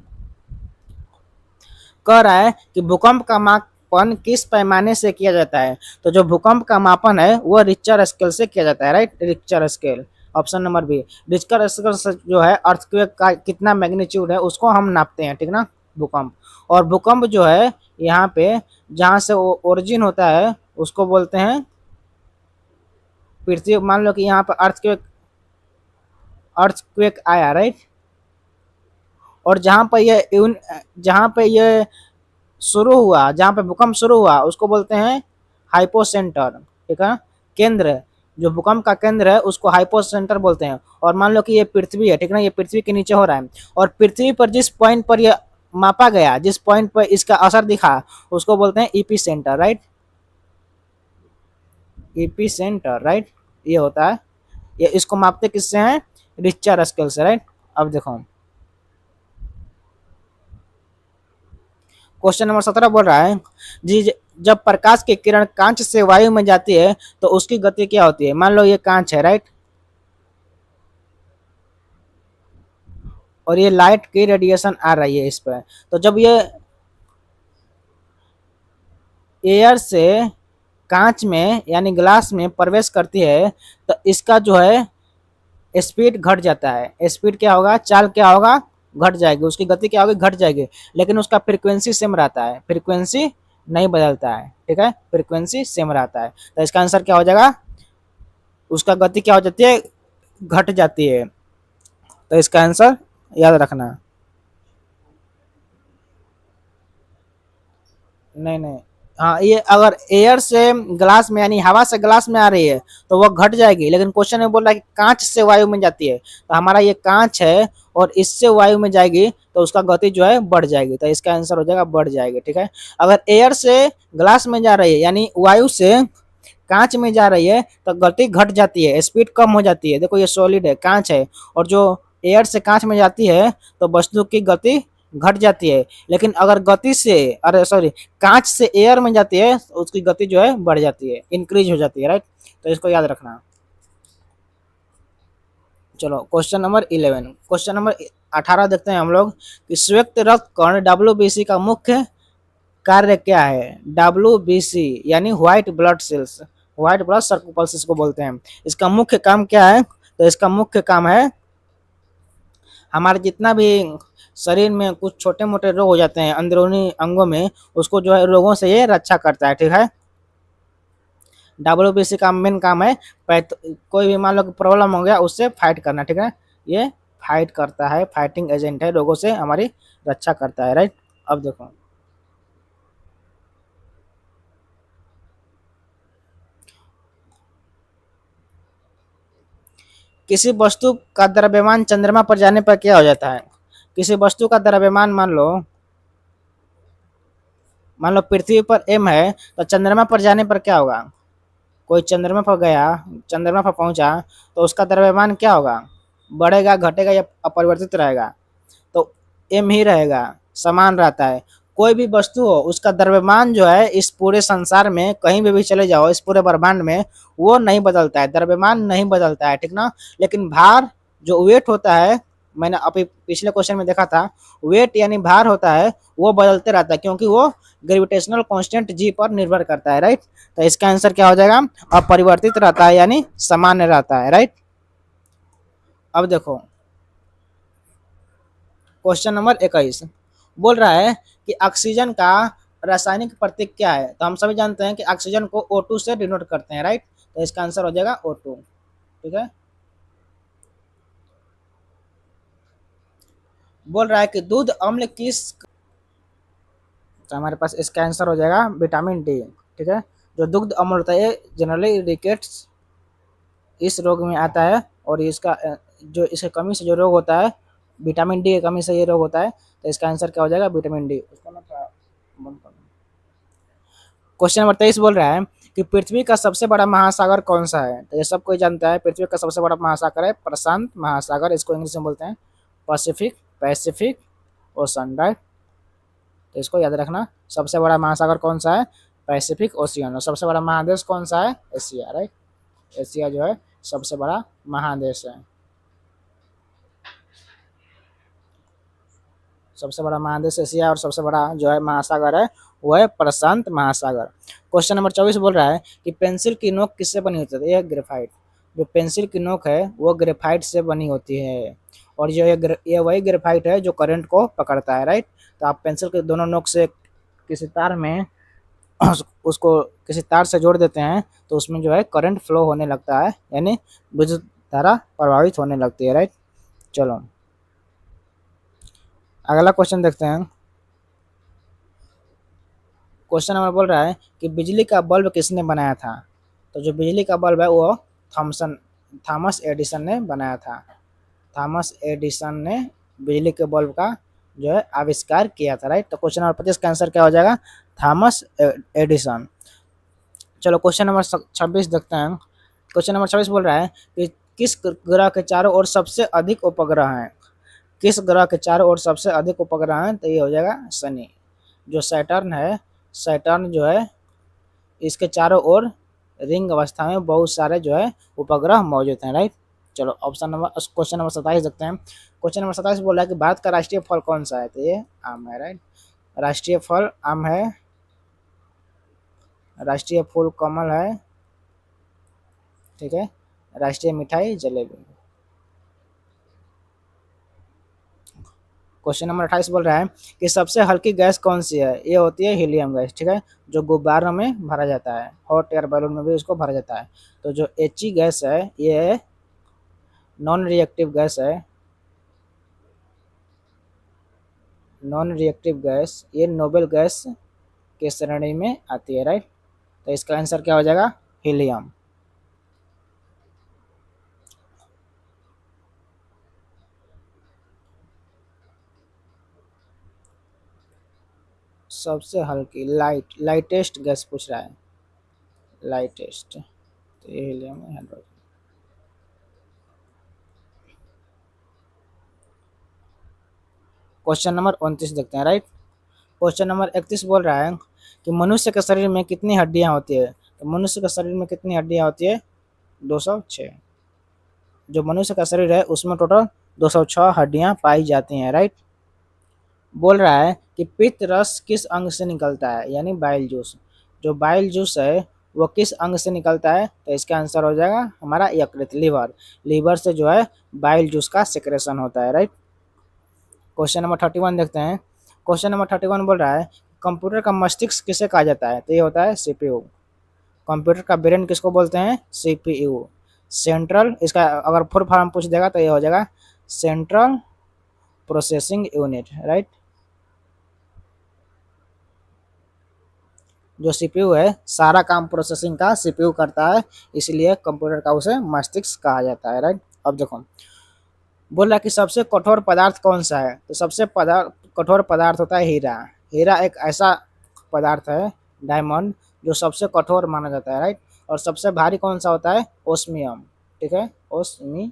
कह रहा है कि भूकंप का मापन किस पैमाने से किया जाता है? तो जो भूकंप का मापन है वो रिक्टर स्केल से किया जाता है, right. Richter scale, option number B. Richter scale से जो है अर्थक्वेक का कितना मैग्नीट्यूड है उसको हम नापते हैं, ठीक ना, भूकंप। और भूकंप जो है यहाँ पे जहाँ से ओरिजिन होता है उसको बोलते हैं पृथ्वी। मान लो कि यहाँ पर अर्थक्वेक आया, राइट। और जहाँ पे ये शुरू हुआ, जहाँ पे भूकंप शुरू हुआ उसको बोलते हैं हाइपोसेंटर, ठीक है। केंद्र, जो भूकंप का केंद्र है उसको हाइपोसेंटर बोलते हैं। और मान लो कि ये पृथ्वी है, ठीक ना, ये पृथ्वी के नीचे हो रहा है, और पृथ्वी पर जिस पॉइंट पर ये मापा गया, जिस पॉइंट पर इसका असर दिखा उसको बोलते हैं EP centre, right. EP centre, right, ये होता है। ये इसको मापते किससे हैं? रिक्टर स्केल से, राइट। अब देखो क्वेश्चन नंबर 17 बोल रहा है जी, जब प्रकाश की किरण कांच से वायु में जाती है तो उसकी गति क्या होती है? मान लो ये कांच है, राइट, और ये लाइट की रेडिएशन आ रही है इस पर। तो जब ये एयर से कांच में यानी ग्लास में प्रवेश करती है तो इसका जो है स्पीड घट जाता है। स्पीड क्या होगा, चाल क्या होगा, घट जाएगी, उसकी गति क्या होगी, घट जाएगी। लेकिन उसका फ्रीक्वेंसी सेम रहता है, फ्रीक्वेंसी नहीं बदलता है, ठीक है, फ्रीक्वेंसी सेम रहता है। तो इसका आंसर क्या हो जाएगा, उसका गति क्या हो जाती है, घट जाती है। तो इसका आंसर याद रखना। नहीं नहीं, हाँ, ये अगर एयर से ग्लास में यानी हवा से ग्लास में आ रही है तो वो घट जाएगी। लेकिन क्वेश्चन में बोल रहा है कि कांच से वायु में जाती है, तो हमारा ये कांच है और इससे वायु में जाएगी तो उसका गति जो है बढ़ जाएगी। तो इसका आंसर हो जाएगा बढ़ जाएगी, ठीक है। अगर एयर से ग्लास में जा रही है यानी वायु से कांच में जा रही है तो गति घट जाती है, स्पीड कम हो जाती है। देखो ये सॉलिड है, कांच है, और जो एयर से कांच में जाती है तो वस्तु की गति घट जाती है। लेकिन अगर गति से, अरे सॉरी, कांच से एयर में जाती है तो उसकी गति जो है बढ़ जाती है, इंक्रीज हो जाती है, राइट। तो इसको याद रखना। चलो क्वेश्चन नंबर 11, क्वेश्चन नंबर 18 देखते हैं हम लोग कि श्वेत रक्त कण डब्ल्यूबीसी का मुख्य कार्य क्या है? डब्ल्यूबीसी यानी white blood cells, white blood corpuscles इसको बोलते हैं। इसका मुख्य काम क्या है? तो इसका मुख्य काम है हमारे जितना भी शरीर में कुछ छोटे मोटे रोग हो जाते हैं अंदरूनी अंगों में, उसको जो है रोगों से ये रक्षा करता है, ठीक है। डब्ल्यूबीसी का मेन काम है कोई भी मान लो कि प्रॉब्लम हो गया उससे फाइट करना, ठीक है। ये फाइट करता है, फाइटिंग एजेंट है, रोगों से हमारी रक्षा करता है, राइट। अब देखो किसी वस्तु का द्रव्यमान चंद्रमा पर जाने पर क्या हो जाता है। किसी वस्तु का द्रव्यमान मान लो पृथ्वी पर एम है, तो चंद्रमा पर जाने पर क्या होगा। कोई चंद्रमा पर गया, चंद्रमा पर पहुंचा, तो उसका द्रव्यमान क्या होगा, बढ़ेगा घटेगा या अपरिवर्तित रहेगा। तो एम ही रहेगा, समान रहता है। कोई भी वस्तु हो उसका द्रव्यमान जो है इस पूरे संसार में कहीं भी चले जाओ इस पूरे ब्रह्मांड में, वो नहीं बदलता है, द्रव्यमान नहीं बदलता है, ठीक ना। लेकिन भार जो वेट होता है, मैंने अभी पिछले क्वेश्चन में देखा था, वेट यानी भार होता है वो बदलते रहता है, क्योंकि वो ग्रेविटेशनल कांस्टेंट जी पर निर्भर करता है, राइट। तो इसका आंसर क्या हो जाएगा, अपरिवर्तित रहता है यानी सामान्य रहता है, राइट। अब देखो क्वेश्चन नंबर 21 बोल रहा है कि ऑक्सीजन का रासायनिक प्रतीक क्या है। तो हम सभी जानते हैं कि ऑक्सीजन को O2 से डिनोट करते हैं, राइट। तो इसका आंसर हो जाएगा O2, ठीक है। बोल रहा है कि दूध अम्ल किस, तो हमारे पास इसका आंसर हो जाएगा विटामिन डी, ठीक है। जो दुग्ध अम्ल होता है जनरली रिकेट्स इस रोग में आता है, और इसका जो इसके कमी से जो रोग होता है, विटामिन डी की कमी से ये रोग होता है। तो इसका आंसर क्या हो जाएगा, विटामिन डी। उसको ना क्वेश्चन नंबर 23 बोल रहा है कि पृथ्वी का सबसे बड़ा महासागर कौन सा है। तो ये सब कोई जानता है, पृथ्वी का सबसे बड़ा महासागर है प्रशांत महासागर, इसको इंग्लिश में बोलते हैं पैसिफिक, पैसिफिक ओशन, राइट। तो इसको याद रखना, सबसे बड़ा महासागर कौन सा है, पैसिफिक ओशियन। और सबसे बड़ा महादेश कौन सा है, एशिया, राइट। एशिया जो है सबसे बड़ा महादेश है। सबसे बड़ा महादेश एशिया, और सबसे बड़ा जो है महासागर है वो है प्रशांत महासागर। क्वेश्चन नंबर 24 बोल रहा है कि पेंसिल की नोक किससे बनी होती है। यह ग्रेफाइट, जो पेंसिल की नोक है वो ग्रेफाइट से बनी होती है, और जो ये वही ग्रेफाइट है जो करंट को पकड़ता है, राइट। तो आप पेंसिल के दोनों नोक से किसी तार में उसको किसी तार से जोड़ देते हैं, तो उसमें जो है करंट फ्लो होने लगता है, यानी विद्युत धारा प्रभावित होने लगती है, राइट। चलो अगला क्वेश्चन देखते हैं। क्वेश्चन नंबर बोल रहा है कि बिजली का बल्ब किसने बनाया था। तो जो बिजली का बल्ब है वो थॉमसन थॉमस एडिसन ने बनाया था। थॉमस एडिसन ने बिजली के बल्ब का जो है आविष्कार किया था, राइट। तो क्वेश्चन नंबर 25 का आंसर क्या हो जाएगा, थॉमस एडिसन। चलो क्वेश्चन नंबर 26 देखते हैं। क्वेश्चन नंबर 26 बोल रहा है कि किस ग्रह के चारों ओर सबसे अधिक उपग्रह हैं। किस ग्रह के चारों ओर सबसे अधिक उपग्रह हैं। तो ये हो जाएगा शनि। जो सैटर्न है, सैटर्न जो है इसके चारों ओर रिंग अवस्था में बहुत सारे जो है उपग्रह मौजूद हैं, राइट। चलो ऑप्शन नंबर क्वेश्चन नंबर 27 देखते हैं। क्वेश्चन नंबर 27 बोल रहा है कि भारत का राष्ट्रीय फल कौन सा है। तो ये आम है, राइट। राष्ट्रीय फल आम है, राष्ट्रीय फूल कमल है, ठीक है। राष्ट्रीय मिठाई जलेबी। क्वेश्चन नंबर 28 बोल रहा है कि सबसे हल्की गैस कौन सी है। ये होती है हीलियम गैस, ठीक है, जो गुब्बारों में भरा जाता है, हॉट एयर बैलून में भी इसको भरा जाता है। तो जो He गैस है ये नॉन रिएक्टिव गैस है, नॉन रिएक्टिव गैस, ये नोबेल गैस के श्रेणी में आती है, राइट। तो इसका आंसर क्या हो जाएगा, हीलियम। सबसे हल्की लाइटेस्ट गैस पूछ रहा है, लाइटेस्ट, तो ये हीलियम है, हाइड्रोजन। क्वेश्चन नंबर 29 देखते हैं, राइट। क्वेश्चन नंबर 31 बोल रहा है कि मनुष्य के शरीर में कितनी हड्डियां होती है। तो मनुष्य के शरीर में कितनी हड्डियां होती है, 206। जो मनुष्य का शरीर है उसमें टोटल 206 हड्डियां पाई जाती हैं, राइट। बोल रहा है कि पित्त रस किस अंग से निकलता है, यानी बाइल जूस। जो बाइल जूस है वो किस अंग से निकलता है। तो इसका आंसर हो जाएगा हमारा यकृत, लीवर। लीवर से जो है बाइल जूस का सिक्रेशन होता है, राइट। क्वेश्चन नंबर 31 देखते हैं। क्वेश्चन नंबर 31 बोल रहा है कंप्यूटर का मस्तिष्क किसे कहा जाता है? तो ये होता है सीपीयू। कंप्यूटर का ब्रेन किसको बोलते हैं? सीपीयू। सेंट्रल, इसका अगर फुल फॉर्म पूछ देगा तो ये हो जाएगा सेंट्रल प्रोसेसिंग यूनिट, राइट। जो सीपीयू है सारा काम प्रोसेसिंग का सीपीयू करता है, इसलिए कंप्यूटर का उसे मस्तिष्क कहा जाता है, राइट। अब देखो बोल रहा है कि सबसे कठोर पदार्थ कौन सा है? तो सबसे कठोर पदार्थ होता है हीरा। हीरा एक ऐसा पदार्थ है, डायमंड, जो सबसे कठोर माना जाता है, राइट। और सबसे भारी कौन सा होता है? ओस्मियम, ठीक है, ओस्मियम।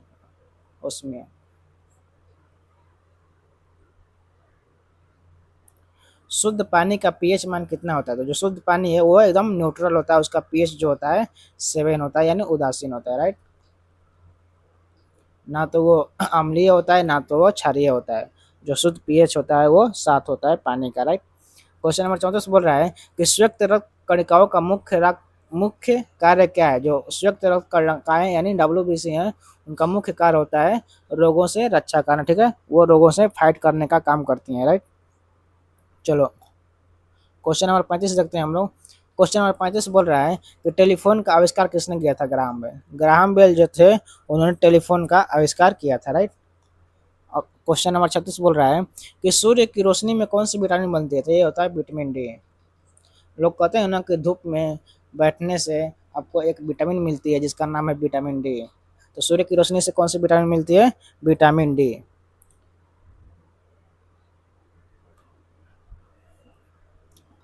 शुद्ध पानी का पीएच मान कितना होता है? तो जो शुद्ध पानी है वो एकदम न्यूट्रल होता है, उसका पीएच जो होता है 7 होता है, यानी उदासीन होता है, राइट। ना तो वो अम्लीय होता है ना तो वो क्षारीय होता है। जो शुद्ध पीएच होता है वो 7 होता है पानी का, राइट। क्वेश्चन नंबर 34 बोल रहा है कि श्वेत रक्त कणिकाओं का मुख्य कार्य क्या है? जो श्वेत रक्त कणिकाएं यानी डब्ल्यूबीसी हैं, उनका मुख्य कार्य होता है रोगों से रक्षा करना, ठीक है, वो रोगों से फाइट करने का काम करती हैं, राइट। चलो क्वेश्चन नंबर 35 देखते हैं हम लोग। क्वेश्चन नंबर 35 बोल रहा है कि टेलीफोन का आविष्कार किसने किया था? Graham bell. ग्राहम बेल जो थे उन्होंने टेलीफोन का आविष्कार किया था, राइट। अब क्वेश्चन नंबर 36 बोल रहा है कि सूर्य की रोशनी में कौन सी विटामिन बनती है? तो ये होता है विटामिन डी। लोग कहते हैं ना कि धूप में बैठने से आपको एक विटामिन मिलती है जिसका नाम है विटामिन डी। तो सूर्य की रोशनी से कौन सी विटामिन मिलती है? Vitamin D.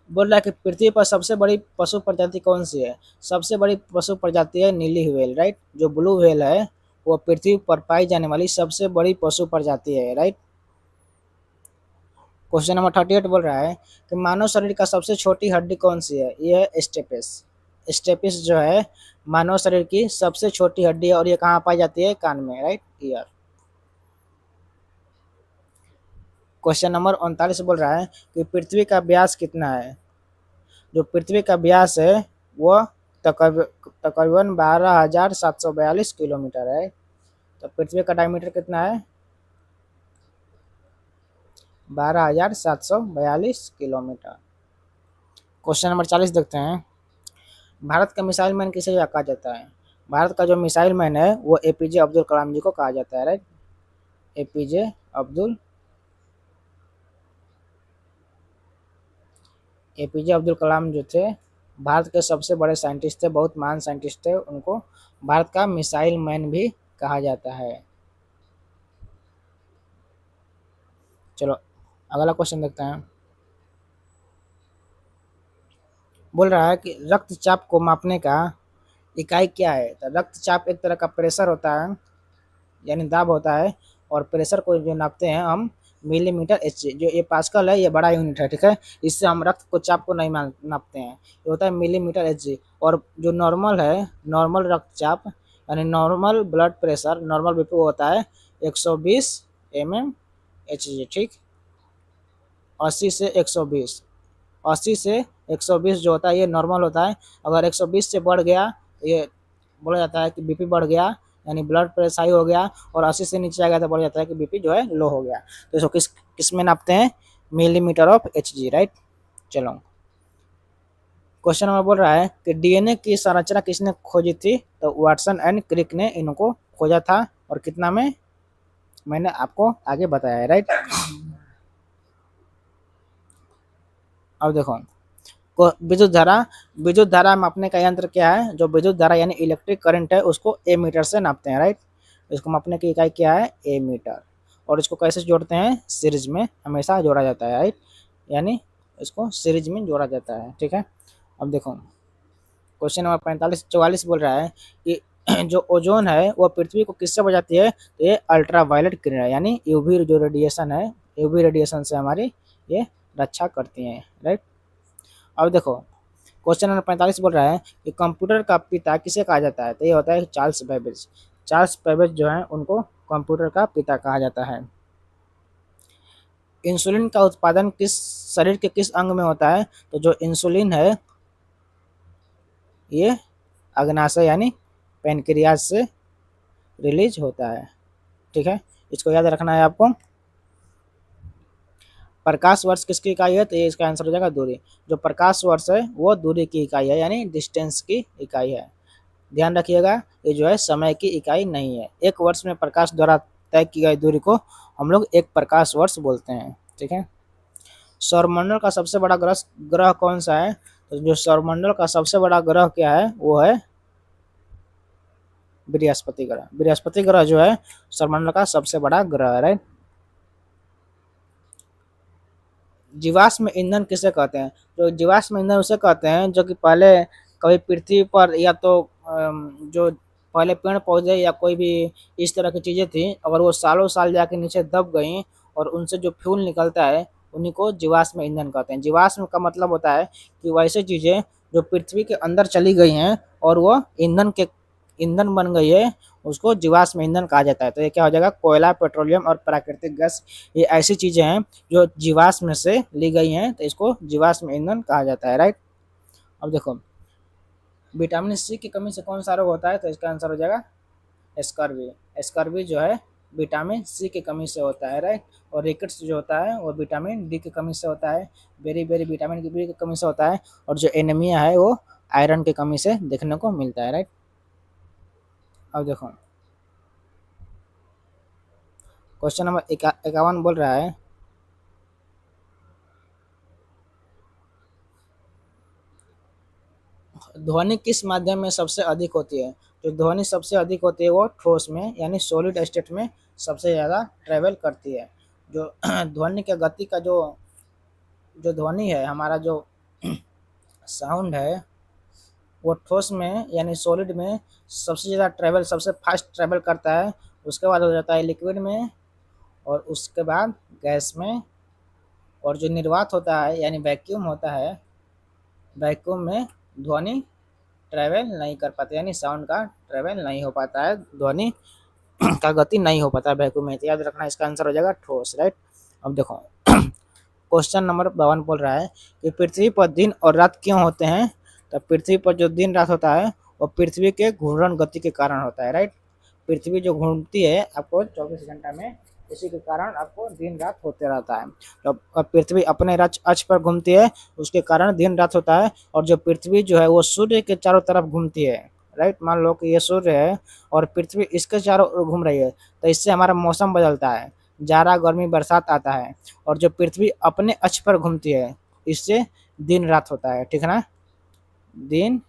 बोल रहा है कि पृथ्वी पर सबसे बड़ी पशु प्रजाति कौन सी है? सबसे बड़ी पशु प्रजाति है नीली व्हेल, राइट। जो ब्लू व्हेल है वो पृथ्वी पर पाई जाने वाली सबसे बड़ी पशु प्रजाति है, राइट। क्वेश्चन नंबर 38 बोल रहा है कि मानव शरीर का सबसे छोटी हड्डी कौन सी है? ये है स्टेपिस। स्टेपिस जो है मानव शरीर की सबसे छोटी हड्डी है और ये कहाँ पाई जाती है? कान में, राइट, ईयर। क्वेश्चन नंबर 39 बोल रहा है कि पृथ्वी का व्यास कितना है? जो पृथ्वी का व्यास है वो तकरीबन 12,742 किलोमीटर है। तो पृथ्वी का डायमीटर कितना है? 12,742 किलोमीटर। क्वेश्चन नंबर 40 देखते हैं। भारत का मिसाइल मैन किसे कहा जाता है? भारत का जो मिसाइल मैन है वो एपीजे अब्दुल कलाम जी को कहा जाता है, right. APJ Abdul APJ Abdul Kalam जो थे भारत के सबसे बड़े साइंटिस्ट थे, बहुत महान साइंटिस्ट थे, उनको भारत का मिसाइल मैन भी कहा जाता है। चलो अगला क्वेश्चन देखते हैं। बोल रहा है कि रक्तचाप को मापने का इकाई क्या है? तो रक्तचाप एक तरह का प्रेशर होता है, यानी दाब होता है, और प्रेशर को जो नापते हैं हम मिलीमीटर एच। जो ये पास्कल है ये बड़ा यूनिट है, ठीक है, इससे हम रक्त को चाप को नहीं नापते हैं, ये होता है मिलीमीटर एच। और जो नॉर्मल है, नॉर्मल रक्तचाप यानी normal blood pressure, normal BP होता है 120 mm एच, ठीक। 80 से 120, 80 से 120 जो होता है ये नॉर्मल होता है। अगर 120 से बढ़ गया ये बोला जाता है कि बीपी बढ़ गया, यानी ब्लड प्रेशर हाई हो गया। और 80 से नीचे आ गया तो बोला जाता है कि बीपी जो है लो हो गया। तो इसको किस में नापते हैं? Millimetre of H G, right. चलो क्वेश्चन नंबर बोल रहा है कि डीएनए की संरचना किसने खोजी थी? तो वाटसन एंड क्रिक ने इनको खोजा था, और कितना में मैंने आपको आगे बताया है, राइट। अब देखो को विद्युत धारा मापने का यंत्र क्या है? जो विद्युत धारा यानी इलेक्ट्रिक करंट है उसको ए मीटर से नापते हैं, राइट। इसको मापने की इकाई क्या है? ए मीटर। और इसको कैसे जोड़ते हैं? सीरीज में हमेशा जोड़ा जाता है, राइट, यानी इसको सीरीज में जोड़ा जाता है, ठीक है। अब देखो क्वेश्चन नंबर 44 बोल रहा है कि जो ओजोन है वो पृथ्वी को किससे बचाती है? तो ये अल्ट्रा वायलेट किरण यानी यूवी जो रेडिएशन है, यूवी रेडिएशन से हमारी ये रक्षा करती हैं, राइट। अब देखो क्वेश्चन नंबर 45 बोल रहा है कि कंप्यूटर का पिता किसे कहा जाता है? तो ये होता है चार्ल्स बेबेज। चार्ल्स बेबेज जो है उनको कंप्यूटर का पिता कहा जाता है। इंसुलिन का उत्पादन किस शरीर के किस अंग में होता है? तो जो इंसुलिन है ये अग्नाशय यानी पेनक्रियाज से रिलीज होता है, ठीक है, इसको याद रखना है आपको। प्रकाश वर्ष किसकी इकाई है? तो ये इसका आंसर हो जाएगा दूरी। जो प्रकाश वर्ष है वो दूरी की इकाई है, यानी डिस्टेंस की इकाई है। ध्यान रखिएगा, ये जो है समय की इकाई नहीं है। एक वर्ष में प्रकाश द्वारा तय की गई दूरी को हम लोग एक प्रकाश वर्ष बोलते हैं। ठीक है। सौरमंडल का सबसे बड़ा ग्रह कौन सा है? तो जो सौरमंडल का सबसे बड़ा ग्रह क्या है वो है बृहस्पति ग्रह। बृहस्पति ग्रह जो है सौरमंडल का सबसे बड़ा ग्रह है, राइट। जीवाश्म ईंधन किसे कहते हैं? जो जीवाश्म ईंधन उसे कहते हैं जो कि पहले कभी पृथ्वी पर या तो जो पहले पेड़ पौधे या कोई भी इस तरह की चीजें थी, अगर वो सालों साल जाके नीचे दब गई और उनसे जो फ्यूल निकलता है उन्हीं को जीवाश्म ईंधन कहते हैं। जीवाश्म का मतलब होता है कि वैसे चीजें जो पृथ्वी के अंदर चली गई हैं और वो ईंधन बन गई है, उसको जीवाश्म ईंधन कहा जाता है। तो ये क्या हो जाएगा? कोयला, पेट्रोलियम और प्राकृतिक गैस, ये ऐसी चीजें हैं जो जीवाश्म से ली गई हैं, तो इसको जीवाश्म ईंधन कहा जाता है, राइट। अब देखो, विटामिन सी की कमी से कौन सा रोग होता है? तो इसका आंसर हो जाएगा स्कर्वी। स्कर्वी जो है विटामिन सी की कमी से होता है, राइट। और रिकेट्स जो होता है वो विटामिन डी की कमी से होता है। बेरी बेरी विटामिन बी की कमी से होता है। और जो एनीमिया है वो आयरन की कमी से देखने को मिलता है, राइट। अब देखो, क्वेश्चन नंबर 51 बोल रहा है, ध्वनि किस माध्यम में सबसे अधिक होती है? जो ध्वनि सबसे अधिक होती है वो ठोस में, यानी सॉलिड स्टेट में सबसे ज़्यादा ट्रेवल करती है। जो ध्वनि के गति का जो जो ध्वनि है, हमारा जो साउंड है, वो ठोस में यानी सॉलिड में सबसे ज़्यादा ट्रेवल, सबसे फास्ट ट्रेवल करता है। उसके बाद हो जाता है लिक्विड में, और उसके बाद गैस में, और जो निर्वात होता है यानी वैक्यूम होता है, वैक्यूम में ध्वनि ट्रेवल नहीं कर पाते, यानी साउंड का ट्रेवल नहीं हो पाता है, ध्वनि का गति नहीं हो पाता है वैक्यूम में। तो याद रखना, इसका आंसर हो जाएगा ठोस, राइट। अब देखो, क्वेश्चन नंबर 52 बोल रहा है कि पृथ्वी पर दिन और रात क्यों होते हैं? तो पृथ्वी पर जो दिन रात होता है वो पृथ्वी के घूर्णन गति के कारण होता है, राइट। पृथ्वी जो घूमती है आपको 24 घंटा में, इसी के कारण आपको दिन रात होते रहता है। जब पृथ्वी अपने अक्ष पर घूमती है उसके कारण दिन रात होता है। और जो पृथ्वी जो है वो सूर्य के चारों तरफ घूमती है, राइट। मान लो कि ये सूर्य है और पृथ्वी इसके चारों ओर घूम रही है, तो इससे हमारा मौसम बदलता है, जाड़ा, गर्मी, बरसात आता है। और जो पृथ्वी अपने अक्ष पर घूमती है इससे दिन रात होता है, ठीक है ना, दिन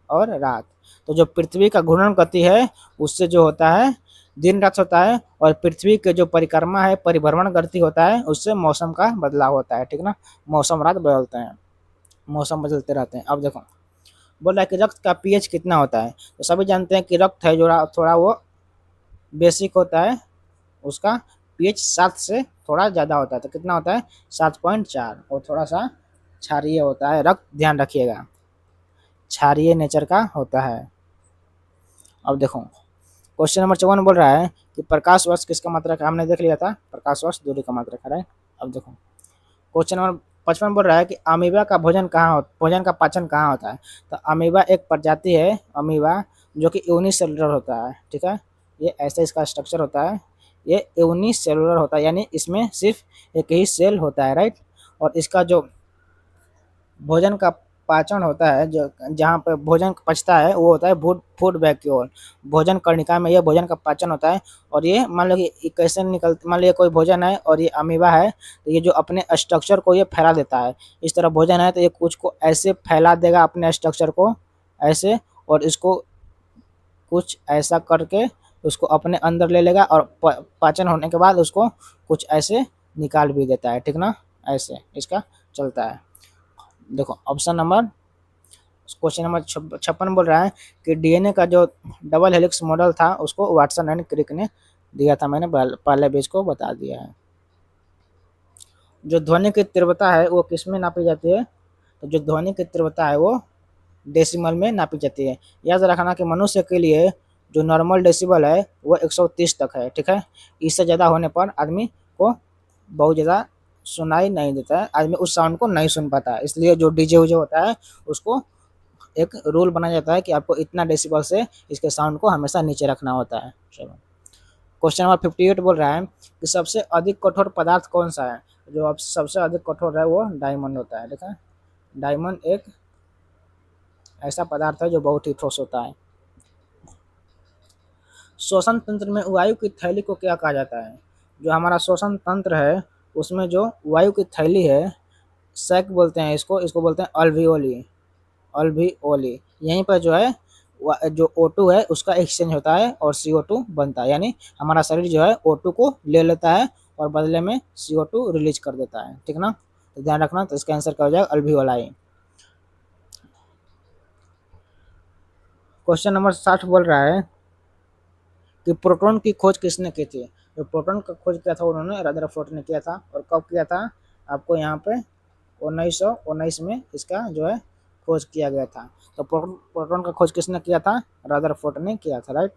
और रात। तो जो पृथ्वी का घूर्णन गति है उससे जो होता है दिन रात होता है, और पृथ्वी के जो परिक्रमा है, परिभ्रमण गति होता है, उससे मौसम का बदलाव होता है, ठीक ना। मौसम रात बदलते हैं, मौसम बदलते रहते हैं। अब देखो, बोल रहा है कि रक्त का पीएच कितना होता है? तो सभी जानते हैं कि रक्त है जो थोड़ा वो बेसिक होता है, उसका पीएच 7 से थोड़ा ज़्यादा होता है। तो कितना होता है? 7.4। और थोड़ा सा क्षारीय होता है रक्त, ध्यान रखिएगा, क्षारीय नेचर का होता है। अब देखो, क्वेश्चन नंबर 54 बोल रहा है कि प्रकाश वर्ष किसका मात्रक है? हमने देख लिया था, प्रकाश वर्ष दूरी का मात्रक है, राइट। अब देखो, क्वेश्चन नंबर 55 बोल रहा है कि अमीबा का भोजन का पाचन कहाँ होता है? तो अमीबा एक प्रजाति है, अमीबा, जो कि यूनिसेलुलर होता है, ठीक है। ये ऐसा इसका स्ट्रक्चर होता है, ये यूनिसेलुलर होता है, यानी इसमें सिर्फ एक ही सेल होता है, राइट। और इसका जो भोजन का पाचन होता है, जो जहाँ पर भोजन पचता है वो होता है फूड वैक्यूल, भोजन कर्णिका में यह भोजन का पाचन होता है। और ये मान लो कि कैसे मान लो कोई भोजन है और ये अमीबा है, तो ये जो अपने स्ट्रक्चर को ये फैला देता है। इस तरह भोजन है तो ये कुछ को ऐसे फैला देगा अपने स्ट्रक्चर को ऐसे, और इसको कुछ ऐसा करके उसको अपने अंदर ले लेगा, और पाचन होने के बाद उसको कुछ ऐसे निकाल भी देता है, ठीक ना, ऐसे इसका चलता है। देखो, ऑप्शन नंबर, क्वेश्चन नंबर 56 बोल रहा है कि डीएनए का जो डबल हेलिक्स मॉडल था उसको वाटसन एंड क्रिक ने दिया था। मैंने पहले भी इसको बता दिया है। जो ध्वनि की तीव्रता है वो किस में नापी जाती है? तो जो ध्वनि की तीव्रता है वो डेसिमल में नापी जाती है। याद रखना कि मनुष्य के लिए जो नॉर्मल डेसिबल है वो 130 तक है, ठीक है। इससे ज़्यादा होने पर आदमी को बहुत ज़्यादा सुनाई नहीं देता है, आदमी उस साउंड को नहीं सुन पाता है। इसलिए जो डीजे उजे होता है उसको एक रूल बनाया जाता है कि आपको इतना डेसिबल से इसके साउंड को हमेशा नीचे रखना होता है। चलो, क्वेश्चन नंबर 58 बोल रहा है कि सबसे अधिक कठोर पदार्थ कौन सा है? जो अब सबसे अधिक कठोर है वो डायमंड होता है। देखा, डायमंड एक ऐसा पदार्थ है जो बहुत ही ठोस होता है। श्वसन तंत्र में वायु की थैली को क्या कहा जाता है? जो हमारा श्वसन तंत्र है उसमें जो वायु की थैली है, सैक बोलते हैं इसको, इसको बोलते हैं अल्वियोली। अल्वियोली, यहीं पर जो है जो O2 है उसका एक्सचेंज होता है और CO2 बनता है, यानी हमारा शरीर जो है O2 को ले लेता है और बदले में CO2 रिलीज कर देता है। ठीक ना, तो ध्यान रखना। तो इसका आंसर क्या हो जाएगा? अल्वियोलाई। क्वेश्चन नंबर 60 बोल रहा है कि प्रोटॉन की खोज किसने की थी? जो प्रोटॉन का खोज किया था उन्होंने रदरफोर्ड ने किया था। और कब किया था? आपको यहाँ पे 1919 में इसका जो है खोज किया गया था। तो प्रोटॉन का खोज किसने किया था? रदरफोर्ड ने किया था, राइट।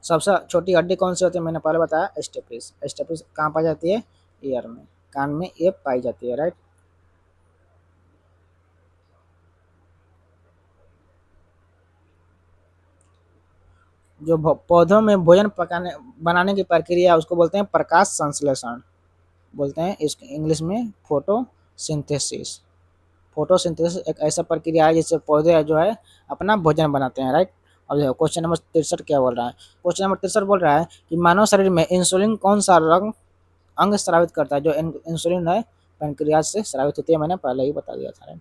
सबसे छोटी हड्डी कौन सी होती है? मैंने पहले बताया, स्टेपिस। स्टेपिस कहाँ पाई जाती है? ईयर में, कान में ये पाई जाती है, राइट। जो पौधों में भोजन पकाने बनाने की प्रक्रिया है उसको बोलते हैं प्रकाश संश्लेषण, बोलते हैं इस इंग्लिश में फोटोसिंथेसिस। फोटोसिंथेसिस एक ऐसा प्रक्रिया है जिससे पौधे जो है अपना भोजन बनाते हैं, राइट। अब देखो क्वेश्चन नंबर 63 क्या बोल रहा है। क्वेश्चन नंबर 63 बोल रहा है कि मानव शरीर में इंसुलिन कौन सा रंग अंग स्रावित करता है? जो इंसुलिन है पैंक्रियाज से स्रावित होती है, मैंने पहले ही बता दिया था।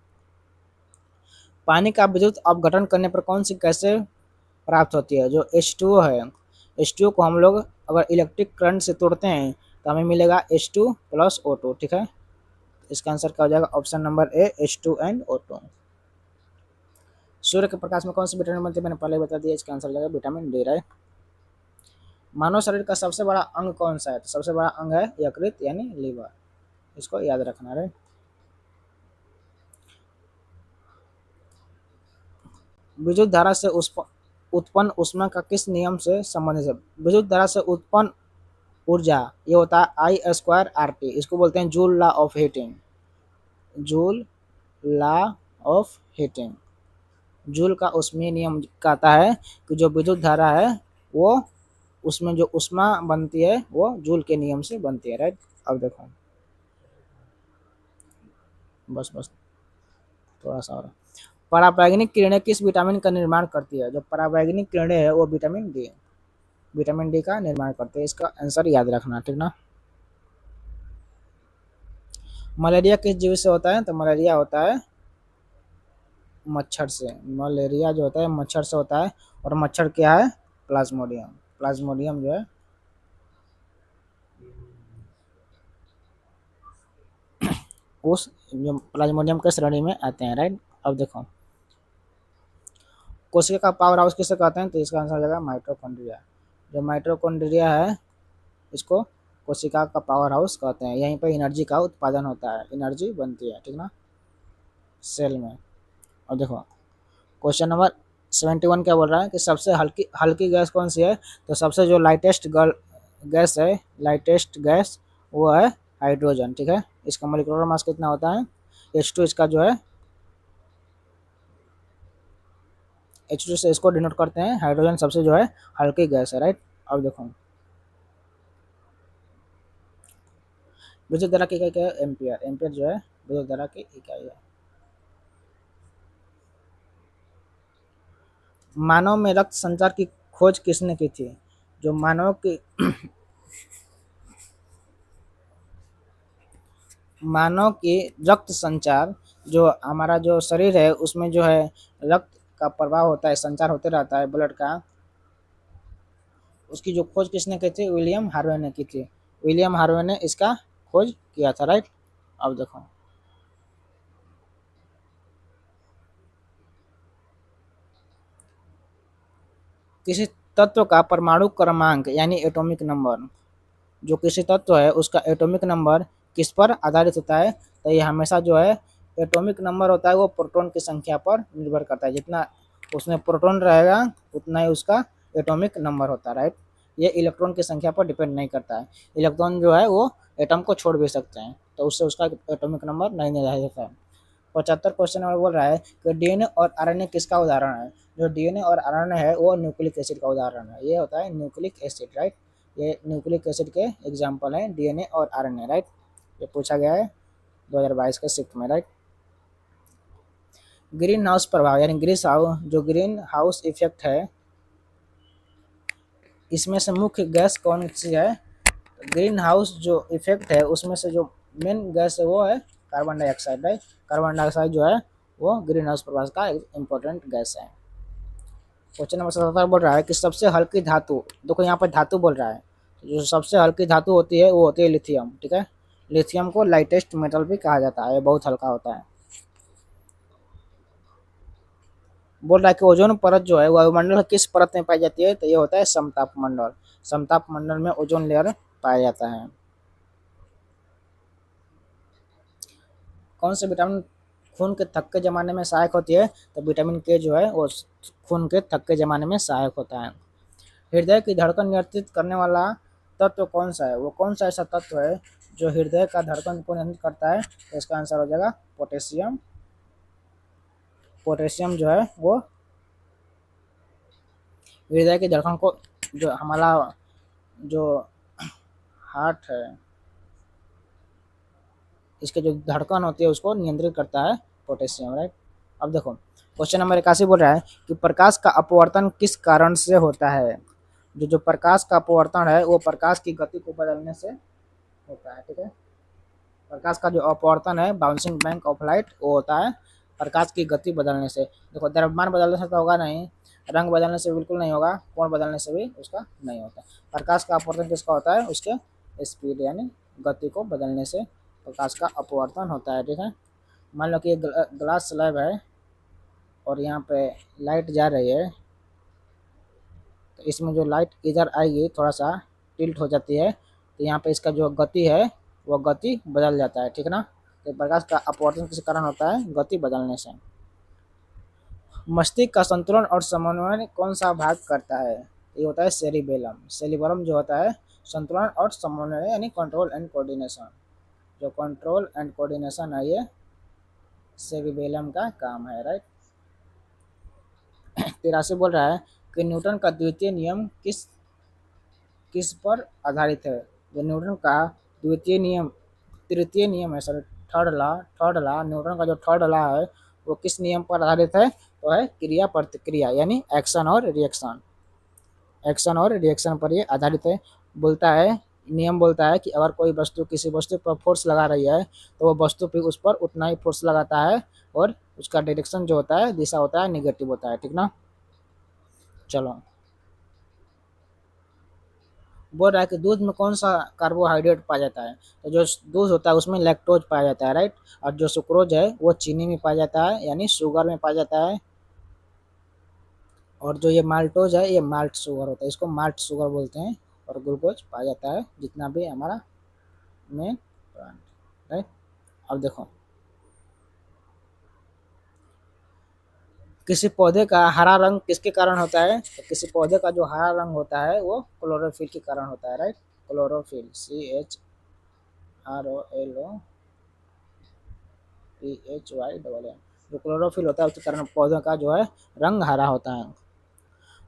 पानी का विद्युत अपघटन करने पर कौन सी गैसें प्राप्त होती है? जो H2O है, H2O को हम लोग अगर इलेक्ट्रिक करंट से तोड़ते हैं तो हमें मिलेगा H2 प्लस O2। ठीक है, इसका आंसर क्या हो जाएगा? Option number A, H2 and O2। सूर्य के प्रकाश में कौन सी विटामिन बनती है? मैंने पहले बता दिया, इसका आंसर हो जाएगा विटामिन डी, राइट। मानव शरीर का सबसे बड़ा अंग कौन सा है? तो सबसे बड़ा अंग है यकृत यानी लीवर, इसको याद रखना, राइट। विद्युत धारा से उत्पन्न ऊष्मा का किस नियम से संबंधित है? विद्युत धारा से उत्पन्न ऊर्जा ये होता है I²RT, इसको बोलते हैं joule law of heating. Joule law of heating, joule का ऊष्मीय नियम कहता है कि जो विद्युत धारा है वो उसमें जो ऊष्मा बनती है वो जूल के नियम से बनती है, राइट। अब देखो, बस बस थोड़ा सा और। पराबैंगनी किरणें किस विटामिन का निर्माण करती है? जो पराबैंगनी किरणें है वो विटामिन डी का निर्माण करते हैं। इसका आंसर याद रखना, ठीक ना। मलेरिया किस जीव से होता है? तो मलेरिया होता है मच्छर से। मलेरिया जो होता है मच्छर से होता है। और मच्छर क्या है? प्लाज्मोडियम। प्लाज्मोडियम जो है उस जो प्लाज्मोडियम के श्रेणी में आते हैं, राइट। अब देखो, कोशिका का पावर हाउस किसे कहते हैं? तो इसका आंसर हो जाएगा माइटोकॉन्ड्रिया। जो माइटोकॉन्ड्रिया है इसको कोशिका का पावर हाउस कहते हैं। यहीं पर एनर्जी का उत्पादन होता है, एनर्जी बनती है, ठीक ना, सेल में। और देखो क्वेश्चन नंबर 71 क्या बोल रहा है कि सबसे हल्की हल्की गैस कौन सी है? तो सबसे जो लाइटेस्ट गैस है, लाइटेस्ट गैस वो है हाइड्रोजन, ठीक है। इसका मोलिकुलर मास कितना होता है? H2 इसका जो है H2 से इसको डिनोट करते हैं। हाइड्रोजन सबसे जो है हल्की गैस है, राइट। अब देखो विद्युत धारा की इकाई क्या है? एम्पियर। एम्पियर जो है विद्युत धारा की इकाई है। मानव में रक्त संचार की खोज किसने की थी? जो मानव की रक्त संचार, जो हमारा जो शरीर है उसमें जो है रक्त का प्रवाह होता है, संचार होते रहता है ब्लड का, उसकी जो खोज किसने की थी? विलियम हार्वे ने की थी। विलियम हार्वे ने इसका खोज किया था, राइट। अब देखो किसी तत्व का परमाणु क्रमांक यानी एटॉमिक नंबर, जो किसी तत्व है उसका एटॉमिक नंबर किस पर आधारित होता है? तो ये हमेशा जो है एटॉमिक नंबर होता है वो प्रोटॉन की संख्या पर निर्भर करता है। जितना उसमें प्रोटॉन रहेगा उतना ही उसका एटॉमिक नंबर होता है, राइट। ये इलेक्ट्रॉन की संख्या पर डिपेंड नहीं करता है। इलेक्ट्रॉन जो है वो एटम को छोड़ भी सकते हैं तो उससे उसका एटॉमिक नंबर नहीं निर्धारित होता है। 75 क्वेश्चन नंबर बोल रहा है कि डीएनए और आरएनए किसका उदाहरण है। जो डीएनए और आरएनए है वो न्यूक्लिक एसिड का उदाहरण है। ये होता है न्यूक्लिक एसिड, राइट। ये न्यूक्लिक एसिड के एग्जाम्पल हैं डीएनए और आरएनए, राइट। ये पूछा गया है 2022 के शिफ्ट में, राइट। ग्रीन हाउस प्रभाव यानी ग्रीन हाउस इफेक्ट है, इसमें से मुख्य गैस कौन सी है। ग्रीन हाउस जो इफेक्ट है उसमें से जो मेन गैस है वो है carbon dioxide, right. Carbon dioxide जो है वो ग्रीन हाउस प्रभाव का इम्पोर्टेंट गैस है। क्वेश्चन नंबर 77 बोल रहा है कि सबसे हल्की धातु, देखो यहाँ पर धातु बोल रहा है, जो सबसे हल्की धातु होती है वो होती है लिथियम, ठीक है। लिथियम को लाइटेस्ट मेटल भी कहा जाता है, बहुत हल्का होता है। बोल रहा है कि ओजोन परत जो है वायुमंडल की किस परत में पाई जाती है, तो ये होता है समताप मंडल। समताप मंडल में ओजोन लेयर पाया जाता है। कौन से विटामिन खून के थक्के जमाने में सहायक होती है, तो विटामिन के जो है वो खून के थक्के जमाने में सहायक होता है। हृदय की धड़कन नियंत्रित करने वाला तत्व कौन सा है, वो कौन सा ऐसा तत्व है जो हृदय का धड़कन को नियंत्रित करता है, तो इसका आंसर हो जाएगा पोटेशियम। पोटेशियम जो है वो हृदय की धड़कन को, जो हमारा जो हार्ट है इसके जो धड़कन होती है उसको नियंत्रित करता है पोटेशियम, राइट। अब देखो क्वेश्चन नंबर 81 बोल रहा है कि प्रकाश का अपवर्तन किस कारण से होता है। जो प्रकाश का अपवर्तन है वो प्रकाश की गति को बदलने से होता है, ठीक है। प्रकाश का जो अपवर्तन है, बाउंसिंग बैक ऑफ लाइट, वो होता है प्रकाश की गति बदलने से। देखो द्रव्यमान बदलने से तो होगा नहीं, रंग बदलने से बिल्कुल नहीं होगा, कोण बदलने से भी उसका नहीं होता। प्रकाश का अपवर्तन किसका होता है, उसके स्पीड यानी गति को बदलने से प्रकाश का अपवर्तन होता है, ठीक है। मान लो कि एक ग्लास स्लैब है और यहाँ पे लाइट जा रही है, तो इसमें जो लाइट इधर आएगी थोड़ा सा टिल्ट हो जाती है, तो यहाँ पे इसका जो गति है वो गति बदल जाता है, ठीक ना। तो प्रकाश का अपवर्तन किस कारण होता है, गति बदलने से। मस्तिष्क का संतुलन और समन्वय कौन सा भाग करता है, ये होता है सेरिबेलम। सेरिबेलम जो होता है संतुलन और समन्वय यानी कंट्रोल एंड कोऑर्डिनेशन, जो कंट्रोल एंड कोऑर्डिनेशन है ये सेरिबेलम का काम है, राइट। 83 बोल रहा है कि न्यूटन का द्वितीय नियम किस किस पर आधारित है। जो न्यूटन का द्वितीय नियम तृतीय नियम है, सॉरी थर्ड लॉ न्यूटन का जो थर्ड लॉ है वो किस नियम पर आधारित है, तो है क्रिया प्रतिक्रिया यानी एक्शन और रिएक्शन पर ये आधारित है। बोलता है नियम बोलता है कि अगर कोई वस्तु किसी वस्तु पर फोर्स लगा रही है तो वो वस्तु भी उस पर उतना ही फोर्स लगाता है और उसका डायरेक्शन जो होता है, दिशा होता है, निगेटिव होता है, ठीक ना। चलो बोल रहा है कि दूध में कौन सा कार्बोहाइड्रेट पाया जाता है, तो जो दूध होता है उसमें लैक्टोज पाया जाता है, राइट। और जो सुक्रोज है वो चीनी में पाया जाता है यानी शुगर में पाया जाता है। और जो ये माल्टोज है ये माल्ट शुगर होता है, इसको माल्ट शुगर बोलते हैं। और ग्लूकोज पाया जाता है जितना भी हमारा में, राइट। अब देखो किसी पौधे का हरा रंग किसके कारण होता है, तो किसी पौधे का जो हरा रंग होता है वो क्लोरोफिल के कारण होता है, राइट। क्लोरोफिल CHROPHY, जो क्लोरोफिल होता है उसके कारण पौधों का जो है रंग हरा होता है।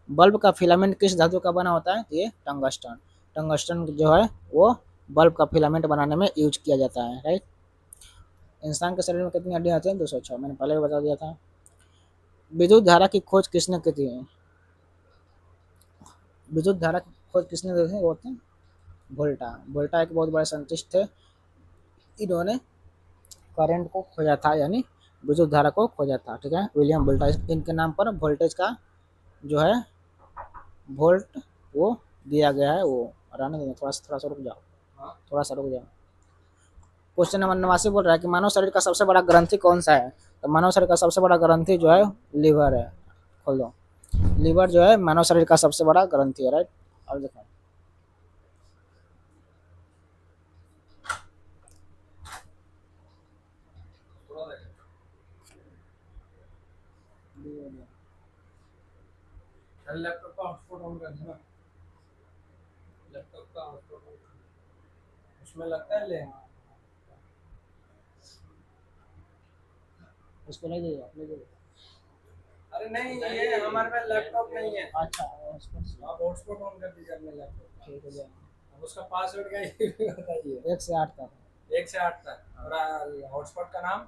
बल्ब का फिलामेंट किस धातु का बना होता है, ये टंगस्टन। टंगस्टन जो है वो बल्ब का फिलामेंट बनाने में यूज किया जाता है, राइट। इंसान के शरीर में कितनी हड्डियां होती हैं, 206, मैंने पहले भी बता दिया था। विद्युत धारा की खोज किसने की थी, विद्युत धारा की खोज किसने की थी, वो होते हैं वोल्टा। वोल्टा एक बहुत बड़े साइंटिस्ट थे, इन्होंने करंट को खोजा था यानी विद्युत धारा को खोजा था, ठीक है। विलियम वोल्टा, इनके नाम पर वोल्टेज का जो है वोल्ट वो दिया गया है। वो रहने देंगे, थोड़ा सा रुक जाओ, थोड़ा सा रुक जाओ। क्वेश्चन नंबर 89 बोल रहा है कि मानव शरीर का सबसे बड़ा ग्रंथि कौन सा है, तो मानव शरीर का सबसे बड़ा ग्रंथि जो है लीवर है। खोल दो, लीवर जो है मानव शरीर का सबसे बड़ा ग्रंथि है, राइट। अब देखो लैपटॉप का हॉटस्पॉट ऑन कर देना, लैपटॉप का हॉटस्पॉट उसमें लगता है ले। इसको ले जाइए, आप ले जाइए। अरे नहीं, ये हमारे पास लैपटॉप नहीं है। अच्छा हॉटस्पॉट आप हॉटस्पॉट ऑन कर दीजिए अपने लैपटॉप ठीक है, जाइए। का। अब उसका पासवर्ड क्या है ये बताइए। 1 से 8 तक। 1 से 8 तक। और हॉटस्पॉट का नाम?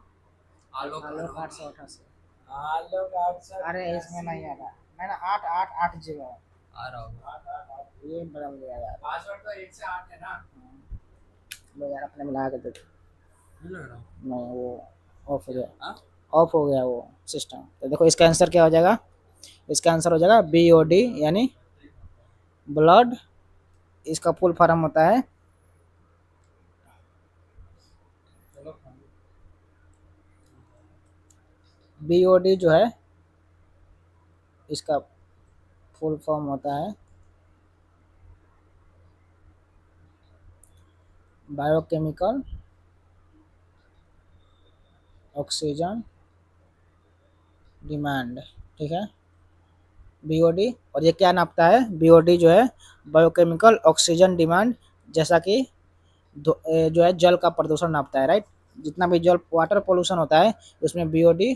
आलोक 888। आलोक अरे इसमें 888। नहीं आ रहा, मैंने 8880 आ रहा होगा। 888। ये बड़ा मुझे यार। पासवर्ड तो 1 से 8 है ना? लो यार, अपने मिला के दे दो। नहीं लग रहा। नहीं, वो ऑफ हो गया। हाँ? ऑफ हो गया वो सिस्टम। तो देखो इसका आंसर क्या हो जाएगा, इसका आंसर हो जाएगा BOD, यानी ब्लड। इसका फुल फॉर्म होता है चलो। BOD जो है, इसका फुल फॉर्म होता है बायोकेमिकल ऑक्सीजन डिमांड। ठीक है, BOD। और ये क्या नापता है, BOD जो है बायोकेमिकल ऑक्सीजन डिमांड, जैसा कि जो है जल का प्रदूषण नापता है, राइट। जितना भी जल वाटर पोल्यूशन होता है उसमें BOD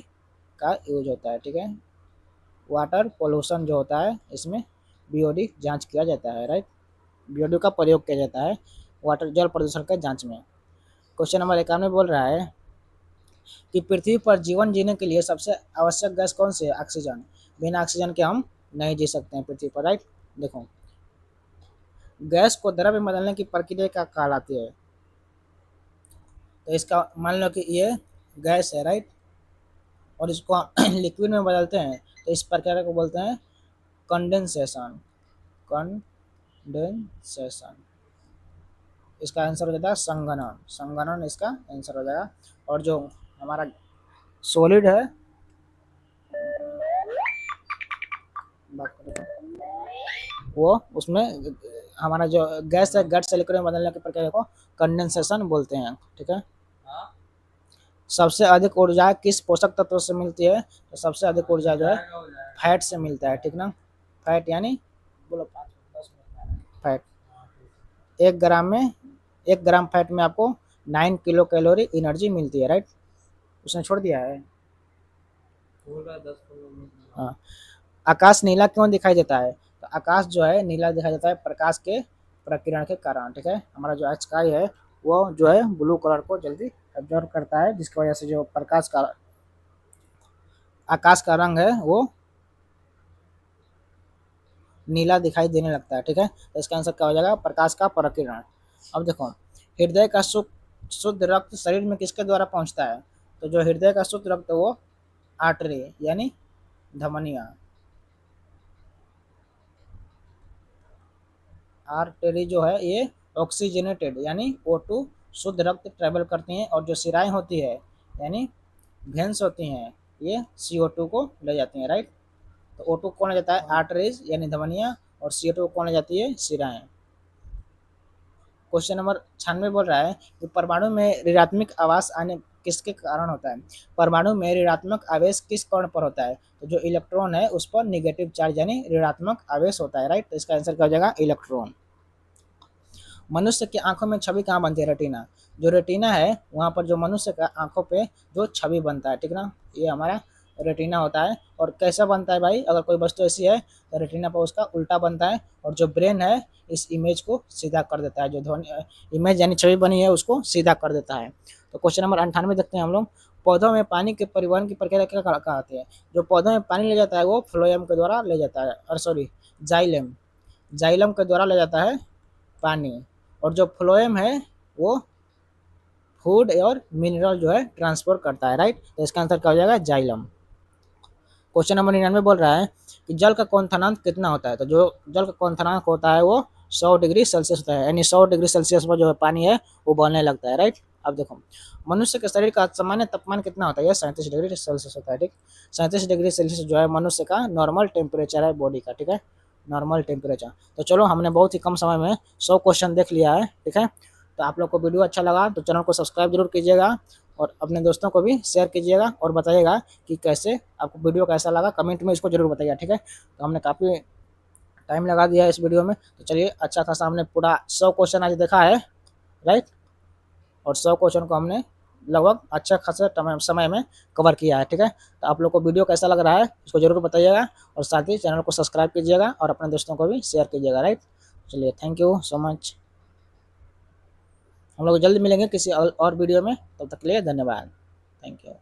का यूज होता है। ठीक है, वाटर पोल्यूशन जो होता है इसमें BOD जांच किया जाता है, राइट। BOD का प्रयोग किया जाता है वाटर जल प्रदूषण के जांच में। क्वेश्चन नंबर 51 बोल रहा है कि पृथ्वी पर जीवन जीने के लिए सबसे आवश्यक गैस कौन सी है, ऑक्सीजन। बिना ऑक्सीजन के हम नहीं जी सकते हैं पृथ्वी पर, राइट। देखो, गैस को द्रव में बदलने की प्रक्रिया क्या कहलाती है। तो इसका मान लो कि ये गैस है, राइट, और इसको हम लिक्विड में बदलते हैं, तो इस प्रक्रिया को बोलते हैं कंडेंसेशन। कंडेंसेशन। इसका आंसर हो जाता है संघनन। संघनन इसका आंसर हो जाएगा। और जो हमारा सॉलिड है, वो उसमें हमारा जो गैस है, गैस से लिक्विड में बदलने की प्रक्रिया को कंडेंसेशन बोलते हैं। ठीक है, हाँ? सबसे अधिक ऊर्जा किस पोषक तत्व से मिलती है। तो सबसे अधिक ऊर्जा जो है हो जाएगा। फैट से मिलता है। ठीक ना, फैट यानी बोलो 5 10 मिनट फैट। 1 ग्राम में 1 ग्राम फैट में आपको 9 किलो कैलोरी एनर्जी मिलती है, राइट। उसने छोड़ दिया है। बोल रहा है 10 15 मिनट। हाँ, आकाश नीला क्यों दिखाई देता है। तो आकाश जो है नीला दिखाई देता है प्रकाश के प्रकीर्णन के कारण। ठीक है, हमारा जो स्काई है वो जो है ब्लू कलर को जल्दी एब्जॉर्ब करता है, जिसकी वजह से जो प्रकाश का आकाश का रंग है वो नीला दिखाई देने लगता है। ठीक है, तो इसका आंसर क्या हो जाएगा, प्रकाश का प्रकीर्णन। अब देखो, हृदय का शुद्ध रक्त शरीर में किसके द्वारा पहुंचता है। तो जो हृदय का शुद्ध रक्त वो आर्टरी यानी धमनिया, आर्टरी जो है ये ऑक्सीजनेटेड यानी O2 शुद्ध रक्त ट्रेवल करती हैं, और जो सिराएं होती है यानी वेन्स होती हैं ये CO2 को ले जाती हैं, राइट। तो O2 कौन ले जाता है, आर्टरीज यानी धमनियाँ, और CO2 कौन ले जाती है, सिराएं। क्वेश्चन नंबर 96 बोल रहा है कि परमाणु में ऋणात्मक आवेश आने किसके कारण होता है। परमाणु में ऋणात्मक आवेश किस कण पर होता है। तो जो इलेक्ट्रॉन है उस पर निगेटिव चार्ज यानी ऋणात्मक आवेश होता है, राइट। तो इसका आंसर क्या हो जाएगा, इलेक्ट्रॉन। मनुष्य की आंखों में छवि कहाँ बनती है, रेटिना। जो रेटिना है वहाँ पर जो मनुष्य का आंखों पे जो छवि बनता है, ठीक ना, ये हमारा रेटिना होता है। और कैसा बनता है भाई, अगर कोई वस्तु ऐसी है तो रेटिना पर उसका उल्टा बनता है, और जो ब्रेन है इस इमेज को सीधा कर देता है, जो ध्वनि इमेज यानी छवि बनी है उसको सीधा कर देता है। तो क्वेश्चन नंबर 98 देखते हैं हम लोग। पौधों में पानी के परिवहन की प्रक्रिया क्या कहते हैं। जो पौधों में पानी ले जाता है वो फ्लोएम के द्वारा ले जाता है, और सॉरी जाइलम, जाइलम के द्वारा ले जाता है पानी। और जो फ्लोएम है वो फूड और मिनरल जो है ट्रांसफर करता है, राइट। तो इसका आंसर क्या हो जाएगा, जाइलम। क्वेश्चन नंबर 99 बोल रहा है कि जल का क्वथनांक कितना होता है। तो जो जल का क्वथनांक होता है वो 100 डिग्री सेल्सियस होता है, यानी 100 डिग्री सेल्सियस पर जो है पानी है वो उबलने लगता है, राइट। अब देखो, मनुष्य के शरीर का सामान्य तापमान कितना होता है, ये 37 डिग्री सेल्सियस होता है, ठीक। 37 डिग्री सेल्सियस जो है मनुष्य का नॉर्मल टेम्परेचर है बॉडी का, ठीक है, नॉर्मल टेम्परेचर। तो चलो, हमने बहुत ही कम समय में 100 क्वेश्चन देख लिया है, ठीक है। तो आप लोग को वीडियो अच्छा लगा तो चैनल को सब्सक्राइब जरूर कीजिएगा, और अपने दोस्तों को भी शेयर कीजिएगा, और बताइएगा कि कैसे आपको वीडियो कैसा लगा, कमेंट में इसको जरूर बताइएगा, ठीक है। तो हमने काफ़ी टाइम लगा दिया है इस वीडियो में, तो चलिए, अच्छा खासा हमने पूरा 100 क्वेश्चन आज देखा है, राइट। और 100 क्वेश्चन को हमने लगभग अच्छा खासा समय में कवर किया है। ठीक है, तो आप लोग को वीडियो कैसा लग रहा है इसको ज़रूर बताइएगा, और साथ ही चैनल को सब्सक्राइब कीजिएगा और अपने दोस्तों को भी शेयर कीजिएगा। राइट, चलिए थैंक यू सो मच। हम लोग जल्द मिलेंगे किसी और वीडियो में, तब तक के लिए धन्यवाद। Thank you.